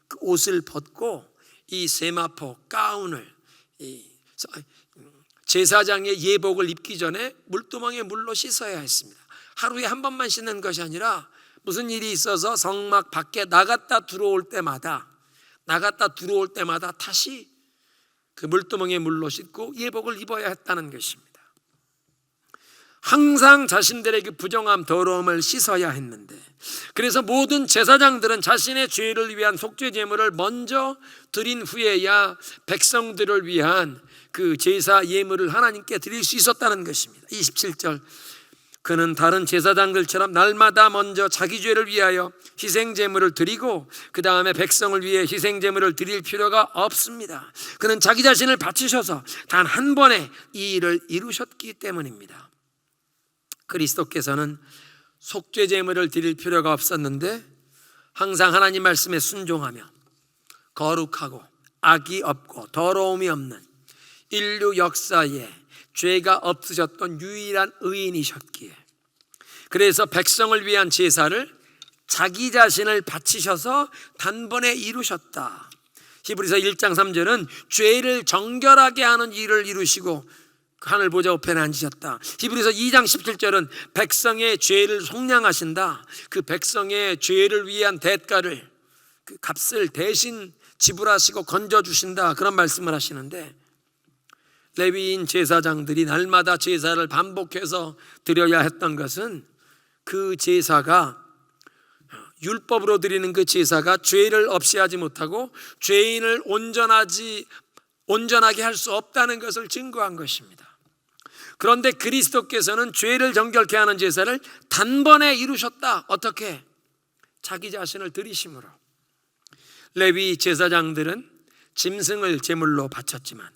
그 옷을 벗고 이 세마포 가운을 제사장의 예복을 입기 전에 물두멍에 물로 씻어야 했습니다. 하루에 한 번만 씻는 것이 아니라 무슨 일이 있어서 성막 밖에 나갔다 들어올 때마다 다시 그 물두멍에 물로 씻고 예복을 입어야 했다는 것입니다. 항상 자신들의 그 부정함, 더러움을 씻어야 했는데, 그래서 모든 제사장들은 자신의 죄를 위한 속죄 제물을 먼저 드린 후에야 백성들을 위한 그 제사 예물을 하나님께 드릴 수 있었다는 것입니다. 27절, 그는 다른 제사장들처럼 날마다 먼저 자기 죄를 위하여 희생 제물을 드리고 그 다음에 백성을 위해 희생 제물을 드릴 필요가 없습니다. 그는 자기 자신을 바치셔서 단 한 번에 이 일을 이루셨기 때문입니다. 그리스도께서는 속죄 제물을 드릴 필요가 없었는데 항상 하나님 말씀에 순종하며 거룩하고 악이 없고 더러움이 없는 인류 역사에 죄가 없으셨던 유일한 의인이셨기에, 그래서 백성을 위한 제사를 자기 자신을 바치셔서 단번에 이루셨다. 히브리서 1장 3절은 죄를 정결하게 하는 일을 이루시고 하늘 보좌 우편에 앉으셨다. 히브리서 2장 17절은 백성의 죄를 속량하신다. 그 백성의 죄를 위한 대가를, 그 값을 대신 지불하시고 건져주신다, 그런 말씀을 하시는데, 레위인 제사장들이 날마다 제사를 반복해서 드려야 했던 것은 그 제사가, 율법으로 드리는 그 제사가 죄를 없이 하지 못하고 죄인을 온전하게 할 수 없다는 것을 증거한 것입니다. 그런데 그리스도께서는 죄를 정결케 하는 제사를 단번에 이루셨다. 어떻게? 자기 자신을 드리심으로. 레위 제사장들은 짐승을 제물로 바쳤지만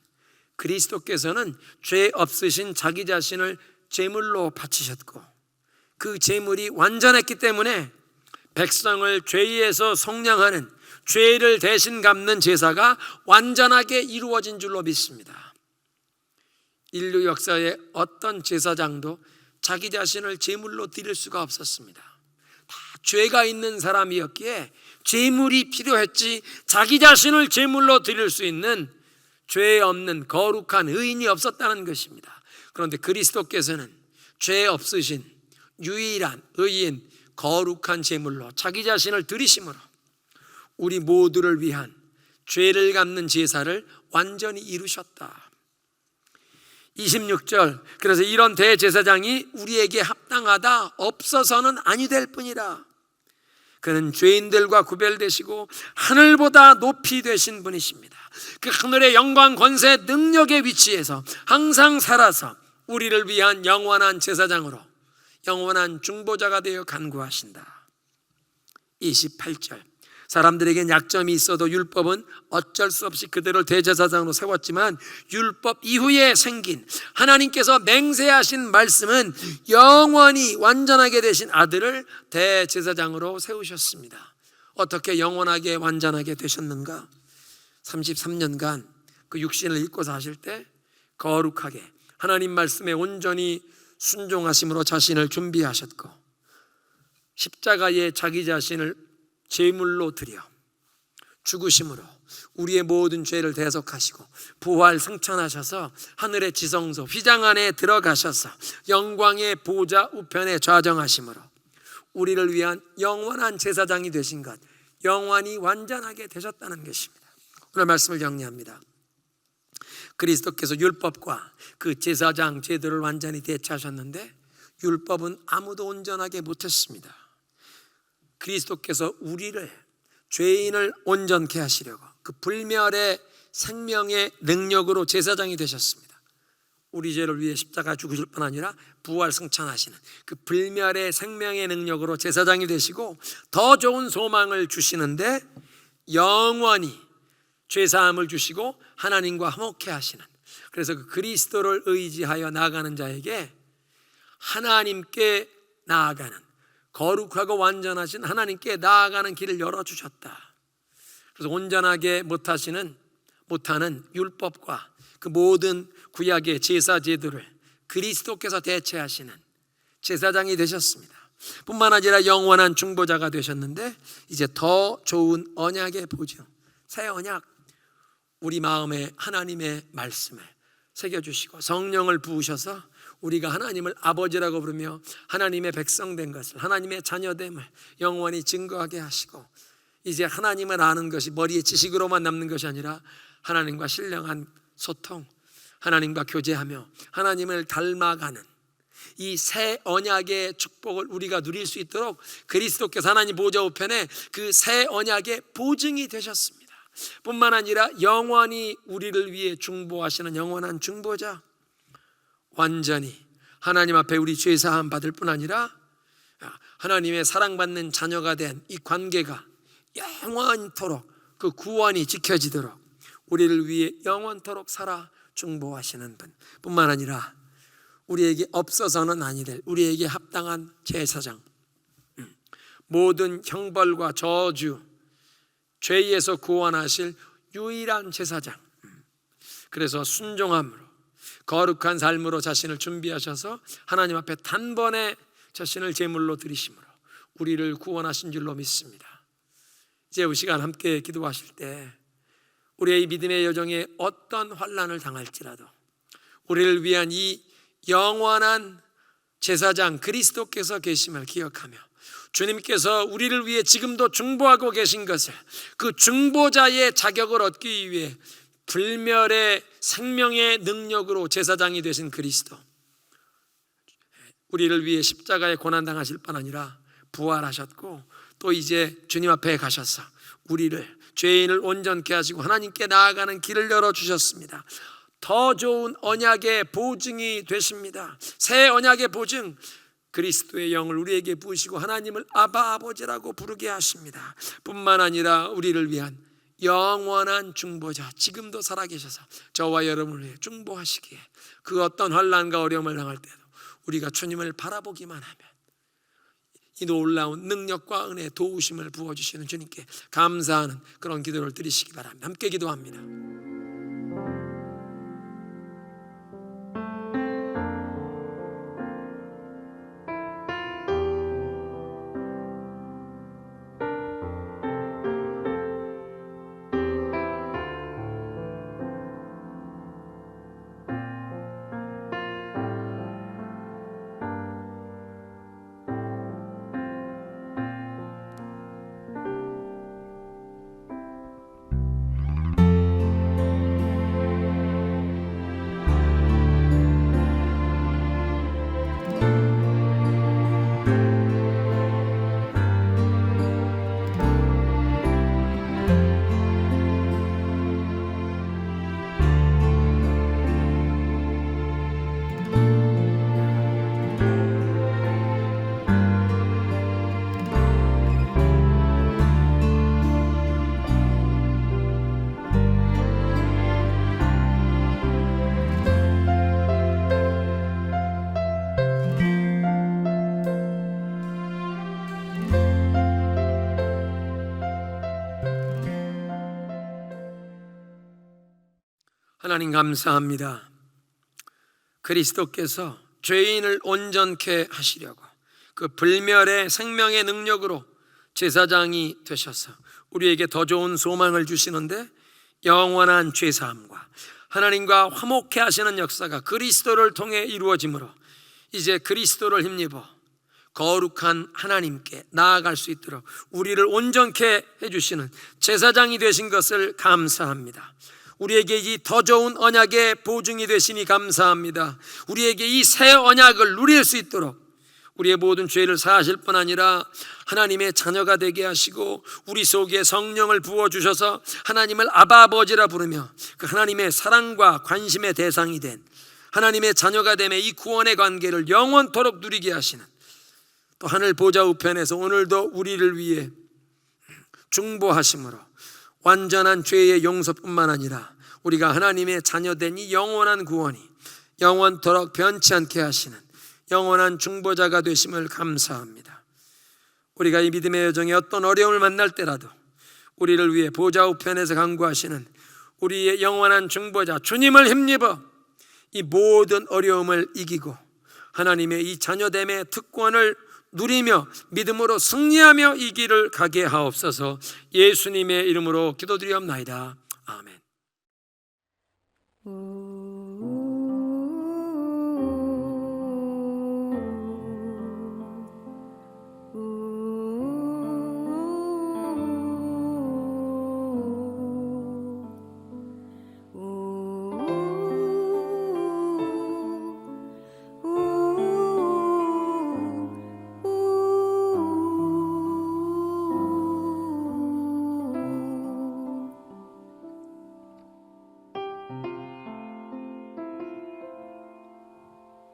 그리스도께서는 죄 없으신 자기 자신을 제물로 바치셨고, 그 제물이 완전했기 때문에 백성을 죄에서 속량하는, 죄를 대신 갚는 제사가 완전하게 이루어진 줄로 믿습니다. 인류 역사의 어떤 제사장도 자기 자신을 제물로 드릴 수가 없었습니다. 다 죄가 있는 사람이었기에 제물이 필요했지 자기 자신을 제물로 드릴 수 있는 죄 없는 거룩한 의인이 없었다는 것입니다. 그런데 그리스도께서는 죄 없으신 유일한 의인, 거룩한 제물로 자기 자신을 드리심으로 우리 모두를 위한 죄를 갚는 제사를 완전히 이루셨다. 26절, 그래서 이런 대제사장이 우리에게 합당하다 없어서는 아니 될 뿐이라. 그는 죄인들과 구별되시고 하늘보다 높이 되신 분이십니다. 그 하늘의 영광, 권세, 능력의 위치에서 항상 살아서 우리를 위한 영원한 제사장으로, 영원한 중보자가 되어 간구하신다. 28절, 사람들에겐 약점이 있어도 율법은 어쩔 수 없이 그들을 대제사장으로 세웠지만 율법 이후에 생긴 하나님께서 맹세하신 말씀은 영원히 완전하게 되신 아들을 대제사장으로 세우셨습니다. 어떻게 영원하게 완전하게 되셨는가? 33년간 그 육신을 입고 사실 때 거룩하게 하나님 말씀에 온전히 순종하심으로 자신을 준비하셨고, 십자가에 자기 자신을 제물로 드려 죽으심으로 우리의 모든 죄를 대속하시고 부활 승천하셔서 하늘의 지성소 휘장 안에 들어가셔서 영광의 보좌 우편에 좌정하심으로 우리를 위한 영원한 제사장이 되신 것, 영원히 완전하게 되셨다는 것입니다. 오늘 말씀을 정리합니다. 그리스도께서 율법과 그 제사장 제도를 완전히 대체하셨는데 율법은 아무도 온전하게 못했습니다. 그리스도께서 우리를, 죄인을 온전케 하시려고 그 불멸의 생명의 능력으로 제사장이 되셨습니다. 우리 죄를 위해 십자가 죽으실 뿐 아니라 부활 승천하시는 그 불멸의 생명의 능력으로 제사장이 되시고 더 좋은 소망을 주시는데 영원히 죄사함을 주시고 하나님과 화목케 하시는, 그래서 그 그리스도를 의지하여 나아가는 자에게 하나님께 나아가는, 거룩하고 완전하신 하나님께 나아가는 길을 열어주셨다. 그래서 온전하게 못하는 율법과 그 모든 구약의 제사 제도를 그리스도께서 대체하시는 제사장이 되셨습니다. 뿐만 아니라 영원한 중보자가 되셨는데 이제 더 좋은 언약의 보증, 새 언약, 우리 마음에 하나님의 말씀을 새겨주시고 성령을 부으셔서 우리가 하나님을 아버지라고 부르며 하나님의 백성된 것을, 하나님의 자녀됨을 영원히 증거하게 하시고, 이제 하나님을 아는 것이 머리의 지식으로만 남는 것이 아니라 하나님과 신령한 소통, 하나님과 교제하며 하나님을 닮아가는 이 새 언약의 축복을 우리가 누릴 수 있도록 그리스도께서 하나님 보좌 우편에 그 새 언약의 보증이 되셨습니다. 뿐만 아니라 영원히 우리를 위해 중보하시는 영원한 중보자, 완전히 하나님 앞에 우리 죄 사함 받을 뿐 아니라 하나님의 사랑받는 자녀가 된 이 관계가 영원토록 그 구원이 지켜지도록 우리를 위해 영원토록 살아 중보하시는 분, 뿐만 아니라 우리에게 없어서는 아니 될 우리에게 합당한 제사장, 모든 형벌과 저주, 죄에서 구원하실 유일한 제사장. 그래서 순종함으로 거룩한 삶으로 자신을 준비하셔서 하나님 앞에 단번에 자신을 제물로 드리심으로 우리를 구원하신 줄로 믿습니다. 이제 이 시간 함께 기도하실 때 우리의 믿음의 여정에 어떤 환난을 당할지라도 우리를 위한 이 영원한 제사장 그리스도께서 계심을 기억하며, 주님께서 우리를 위해 지금도 중보하고 계신 것을, 그 중보자의 자격을 얻기 위해 불멸의 생명의 능력으로 제사장이 되신 그리스도, 우리를 위해 십자가에 고난당하실 뿐 아니라 부활하셨고 또 이제 주님 앞에 가셔서 우리를, 죄인을 온전케 하시고 하나님께 나아가는 길을 열어주셨습니다. 더 좋은 언약의 보증이 되십니다. 새 언약의 보증, 그리스도의 영을 우리에게 부으시고 하나님을 아바 아버지라고 부르게 하십니다. 뿐만 아니라 우리를 위한 영원한 중보자, 지금도 살아계셔서 저와 여러분을 위해 중보하시기에 그 어떤 환난과 어려움을 당할 때도 우리가 주님을 바라보기만 하면 이 놀라운 능력과 은혜, 도우심을 부어주시는 주님께 감사하는 그런 기도를 드리시기 바랍니다. 함께 기도합니다. 하나님 감사합니다. 그리스도께서 죄인을 온전케 하시려고 그 불멸의 생명의 능력으로 제사장이 되셔서 우리에게 더 좋은 소망을 주시는데, 영원한 죄사함과 하나님과 화목케 하시는 역사가 그리스도를 통해 이루어지므로 이제 그리스도를 힘입어 거룩한 하나님께 나아갈 수 있도록 우리를 온전케 해주시는 제사장이 되신 것을 감사합니다. 우리에게 이 더 좋은 언약의 보증이 되시니 감사합니다. 우리에게 이 새 언약을 누릴 수 있도록 우리의 모든 죄를 사하실 뿐 아니라 하나님의 자녀가 되게 하시고 우리 속에 성령을 부어주셔서 하나님을 아바 아버지라 부르며 그 하나님의 사랑과 관심의 대상이 된 하나님의 자녀가 됨의 이 구원의 관계를 영원토록 누리게 하시는, 또 하늘 보좌 우편에서 오늘도 우리를 위해 중보하심으로 완전한 죄의 용서뿐만 아니라 우리가 하나님의 자녀된 이 영원한 구원이 영원토록 변치 않게 하시는 영원한 중보자가 되심을 감사합니다. 우리가 이 믿음의 여정에 어떤 어려움을 만날 때라도 우리를 위해 보좌 우편에서 간구하시는 우리의 영원한 중보자 주님을 힘입어 이 모든 어려움을 이기고 하나님의 이 자녀됨의 특권을 누리며 믿음으로 승리하며 이 길을 가게 하옵소서. 예수님의 이름으로 기도드리옵나이다. 아멘.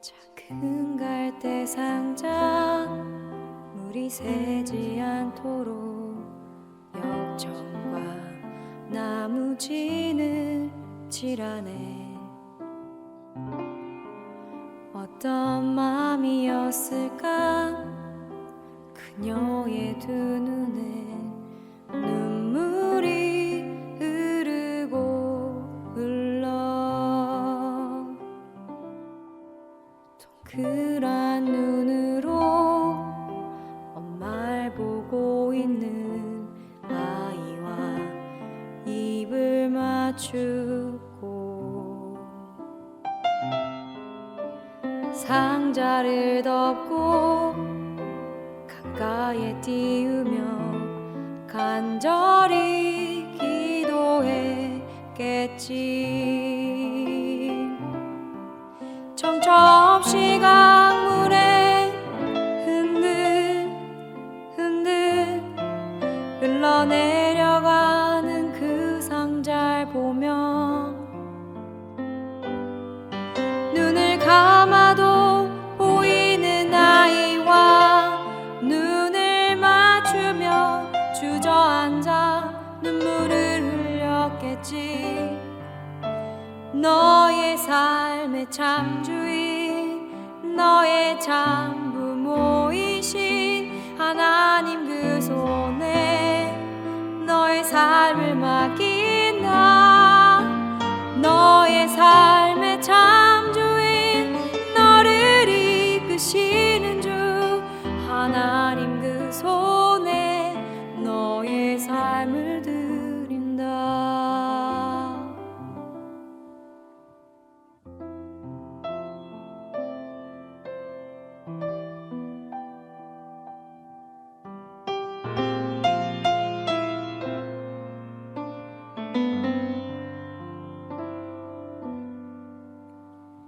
작은 갈대 상자 물이 새지 않도록 역청과 나무진을 칠하네. 어떤 마음이었을까 그녀의 두 눈에 눈물이 흐르고 흘러 동그란 눈으로 엄마를 보고 있는 아이와 입을 맞추고 상자를 덮고 가까이에 띄우며 간절히 기도했겠지. 정처 없이 강물에 흔들흔들 흘러내려가는 그 상자를 보며 눈을 감아도 보이는 아이와 눈을 맞추며 주저앉아 눈물을 흘렸겠지. 너의 삶의 참주인 너의 참부모이신 하나님 그 손에 너의 삶을 맡긴다. 너의 삶의 참주인 너를 이끄시는 주 하나님 그 손에 너의 삶을 드린다.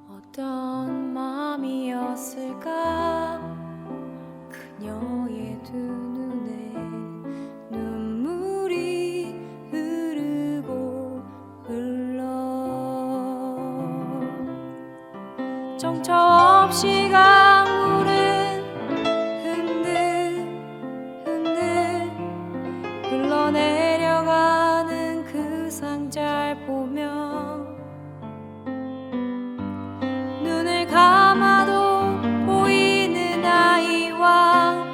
어떤 마음이었을까 그녀의 두 눈에 눈물이 흐르고 흘러 정처 없이 강물은 흔들흔들 흘러내려가는 그 상자를 보며 눈을 감아도 보이는 아이와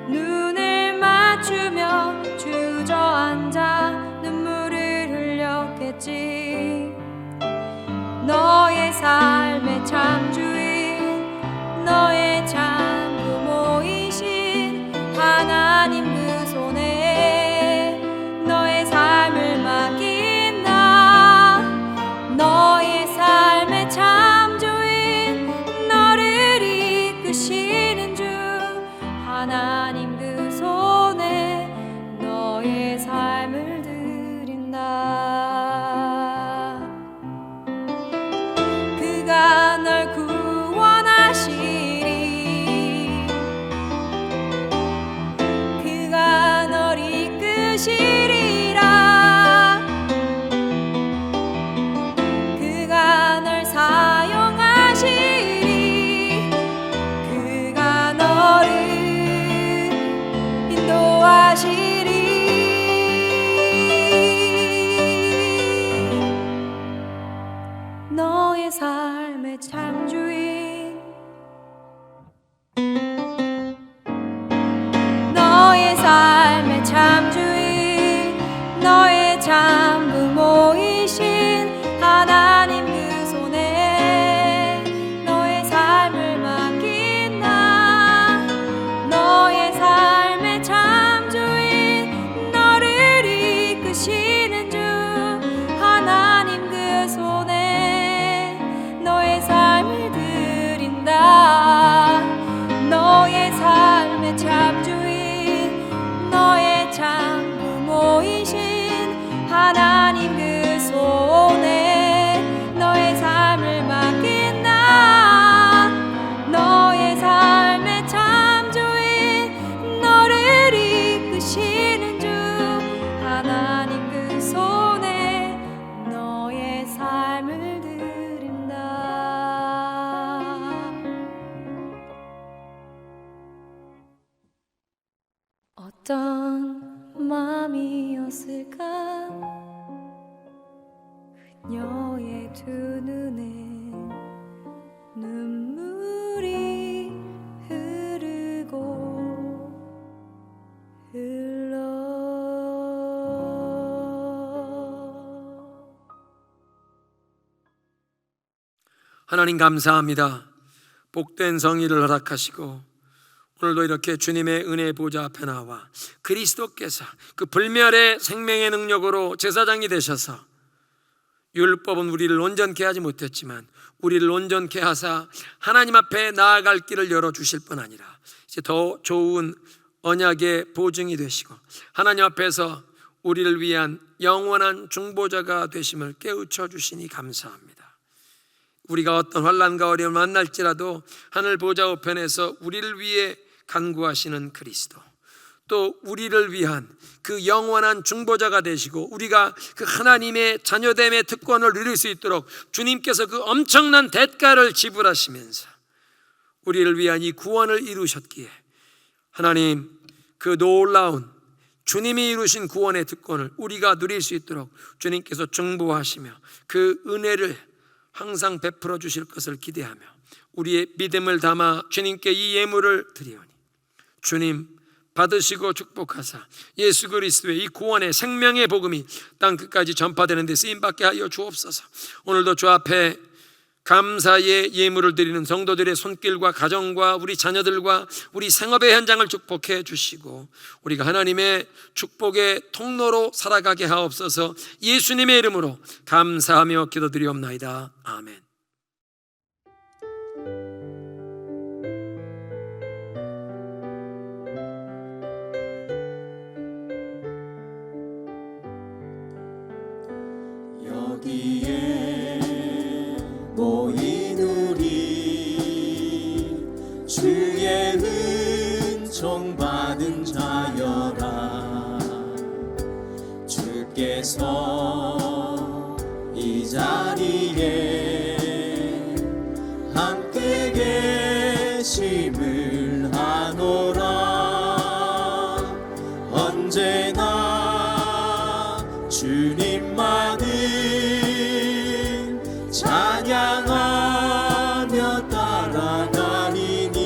눈을 맞추며 주저앉아 눈물을 흘렸겠지. 너의 삶의 참주인 너의 참부모이신 하나님 그 손에 너의 삶을 맡긴다. 너의 삶의 참주인 너를 이끄시는 주 하나님 그 손에 너의 삶을 드린다. 그가 널 구원하시리 그가 널 이끄시리라. 그가 널 사용하시리 그가 너를 인도하시리. 너의 삶의 참주인 너의 삶의 참주인 너의 참부모이신 하나님 그 손에 너의 삶을 맡긴다. 너의 삶의 참주인 너를 이끄시는 주 하나님 그 손에 어떤 마음이었을까 그녀의 두 눈엔 눈물이 흐르고 흘러 하나님 감사합니다. 복된 성의를 허락하시고 오늘도 이렇게 주님의 은혜 보좌 앞에 나와 그리스도께서 그 불멸의 생명의 능력으로 제사장이 되셔서 율법은 우리를 온전케 하지 못했지만 우리를 온전케 하사 하나님 앞에 나아갈 길을 열어주실 뿐 아니라 이제 더 좋은 언약의 보증이 되시고 하나님 앞에서 우리를 위한 영원한 중보자가 되심을 깨우쳐 주시니 감사합니다. 우리가 어떤 환난과 어려움을 만날지라도 하늘 보좌 우편에서 우리를 위해 간구하시는 그리스도, 또 우리를 위한 그 영원한 중보자가 되시고 우리가 그 하나님의 자녀됨의 특권을 누릴 수 있도록 주님께서 그 엄청난 대가를 지불하시면서 우리를 위한 이 구원을 이루셨기에 하나님 그 놀라운 주님이 이루신 구원의 특권을 우리가 누릴 수 있도록 주님께서 중보하시며 그 은혜를 항상 베풀어 주실 것을 기대하며 우리의 믿음을 담아 주님께 이 예물을 드리오니 주님 받으시고 축복하사 예수 그리스도의 이 구원의 생명의 복음이 땅 끝까지 전파되는 데 쓰임받게 하여 주옵소서. 오늘도 주 앞에 감사의 예물을 드리는 성도들의 손길과 가정과 우리 자녀들과 우리 생업의 현장을 축복해 주시고 우리가 하나님의 축복의 통로로 살아가게 하옵소서. 예수님의 이름으로 감사하며 기도드리옵나이다. 아멘. 여기에 모인 우리 주의 은총 받은 자여라. 주께서 이 자리에 함께 계심을 아노라. 언제나 주님만을 찬양하며 따라가리니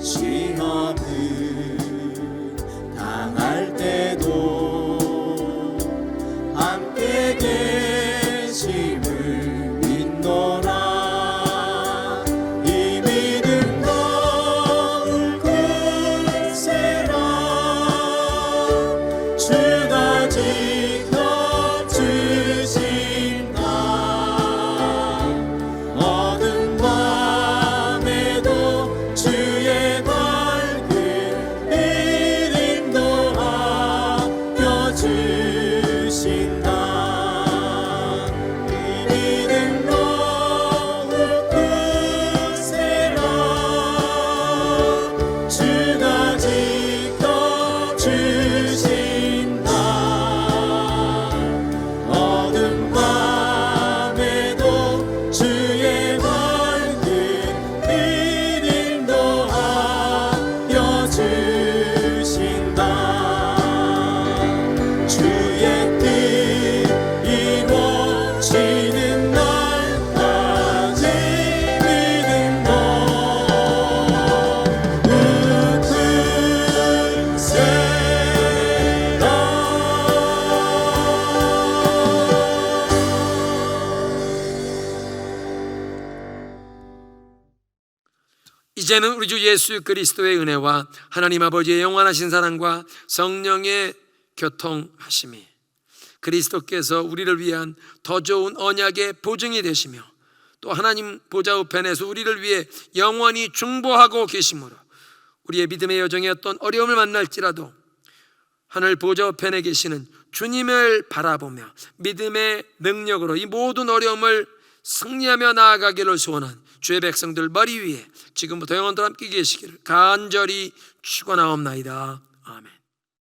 시험을 당할 때도 함께 계심을 믿노라. 이 믿음 거울 굳세라. 주가 지켜주신다. 어두운 밤에도 주의 밝은 빛 인도하여 주신다. 이 믿음 거울 굳세라. 주가 지켜주신다. 어두운 밤에도 주의 밝은 빛 인도하여 주신다. 주의 뜻 이루어지는 날까지 믿음도 이제는 우리 주 예수 그리스도의 은혜와 하나님 아버지의 영원하신 사랑과 성령의 교통하심이 그리스도께서 우리를 위한 더 좋은 언약의 보증이 되시며 또 하나님 보좌 우편에서 우리를 위해 영원히 중보하고 계심으로 우리의 믿음의 여정에 어떤 어려움을 만날지라도 하늘 보좌 우편에 계시는 주님을 바라보며 믿음의 능력으로 이 모든 어려움을 승리하며 나아가기를 소원한 주의 백성들 머리 위에 지금부터 영원토록 함께 계시기를 간절히 축원하옵나이다. 아멘.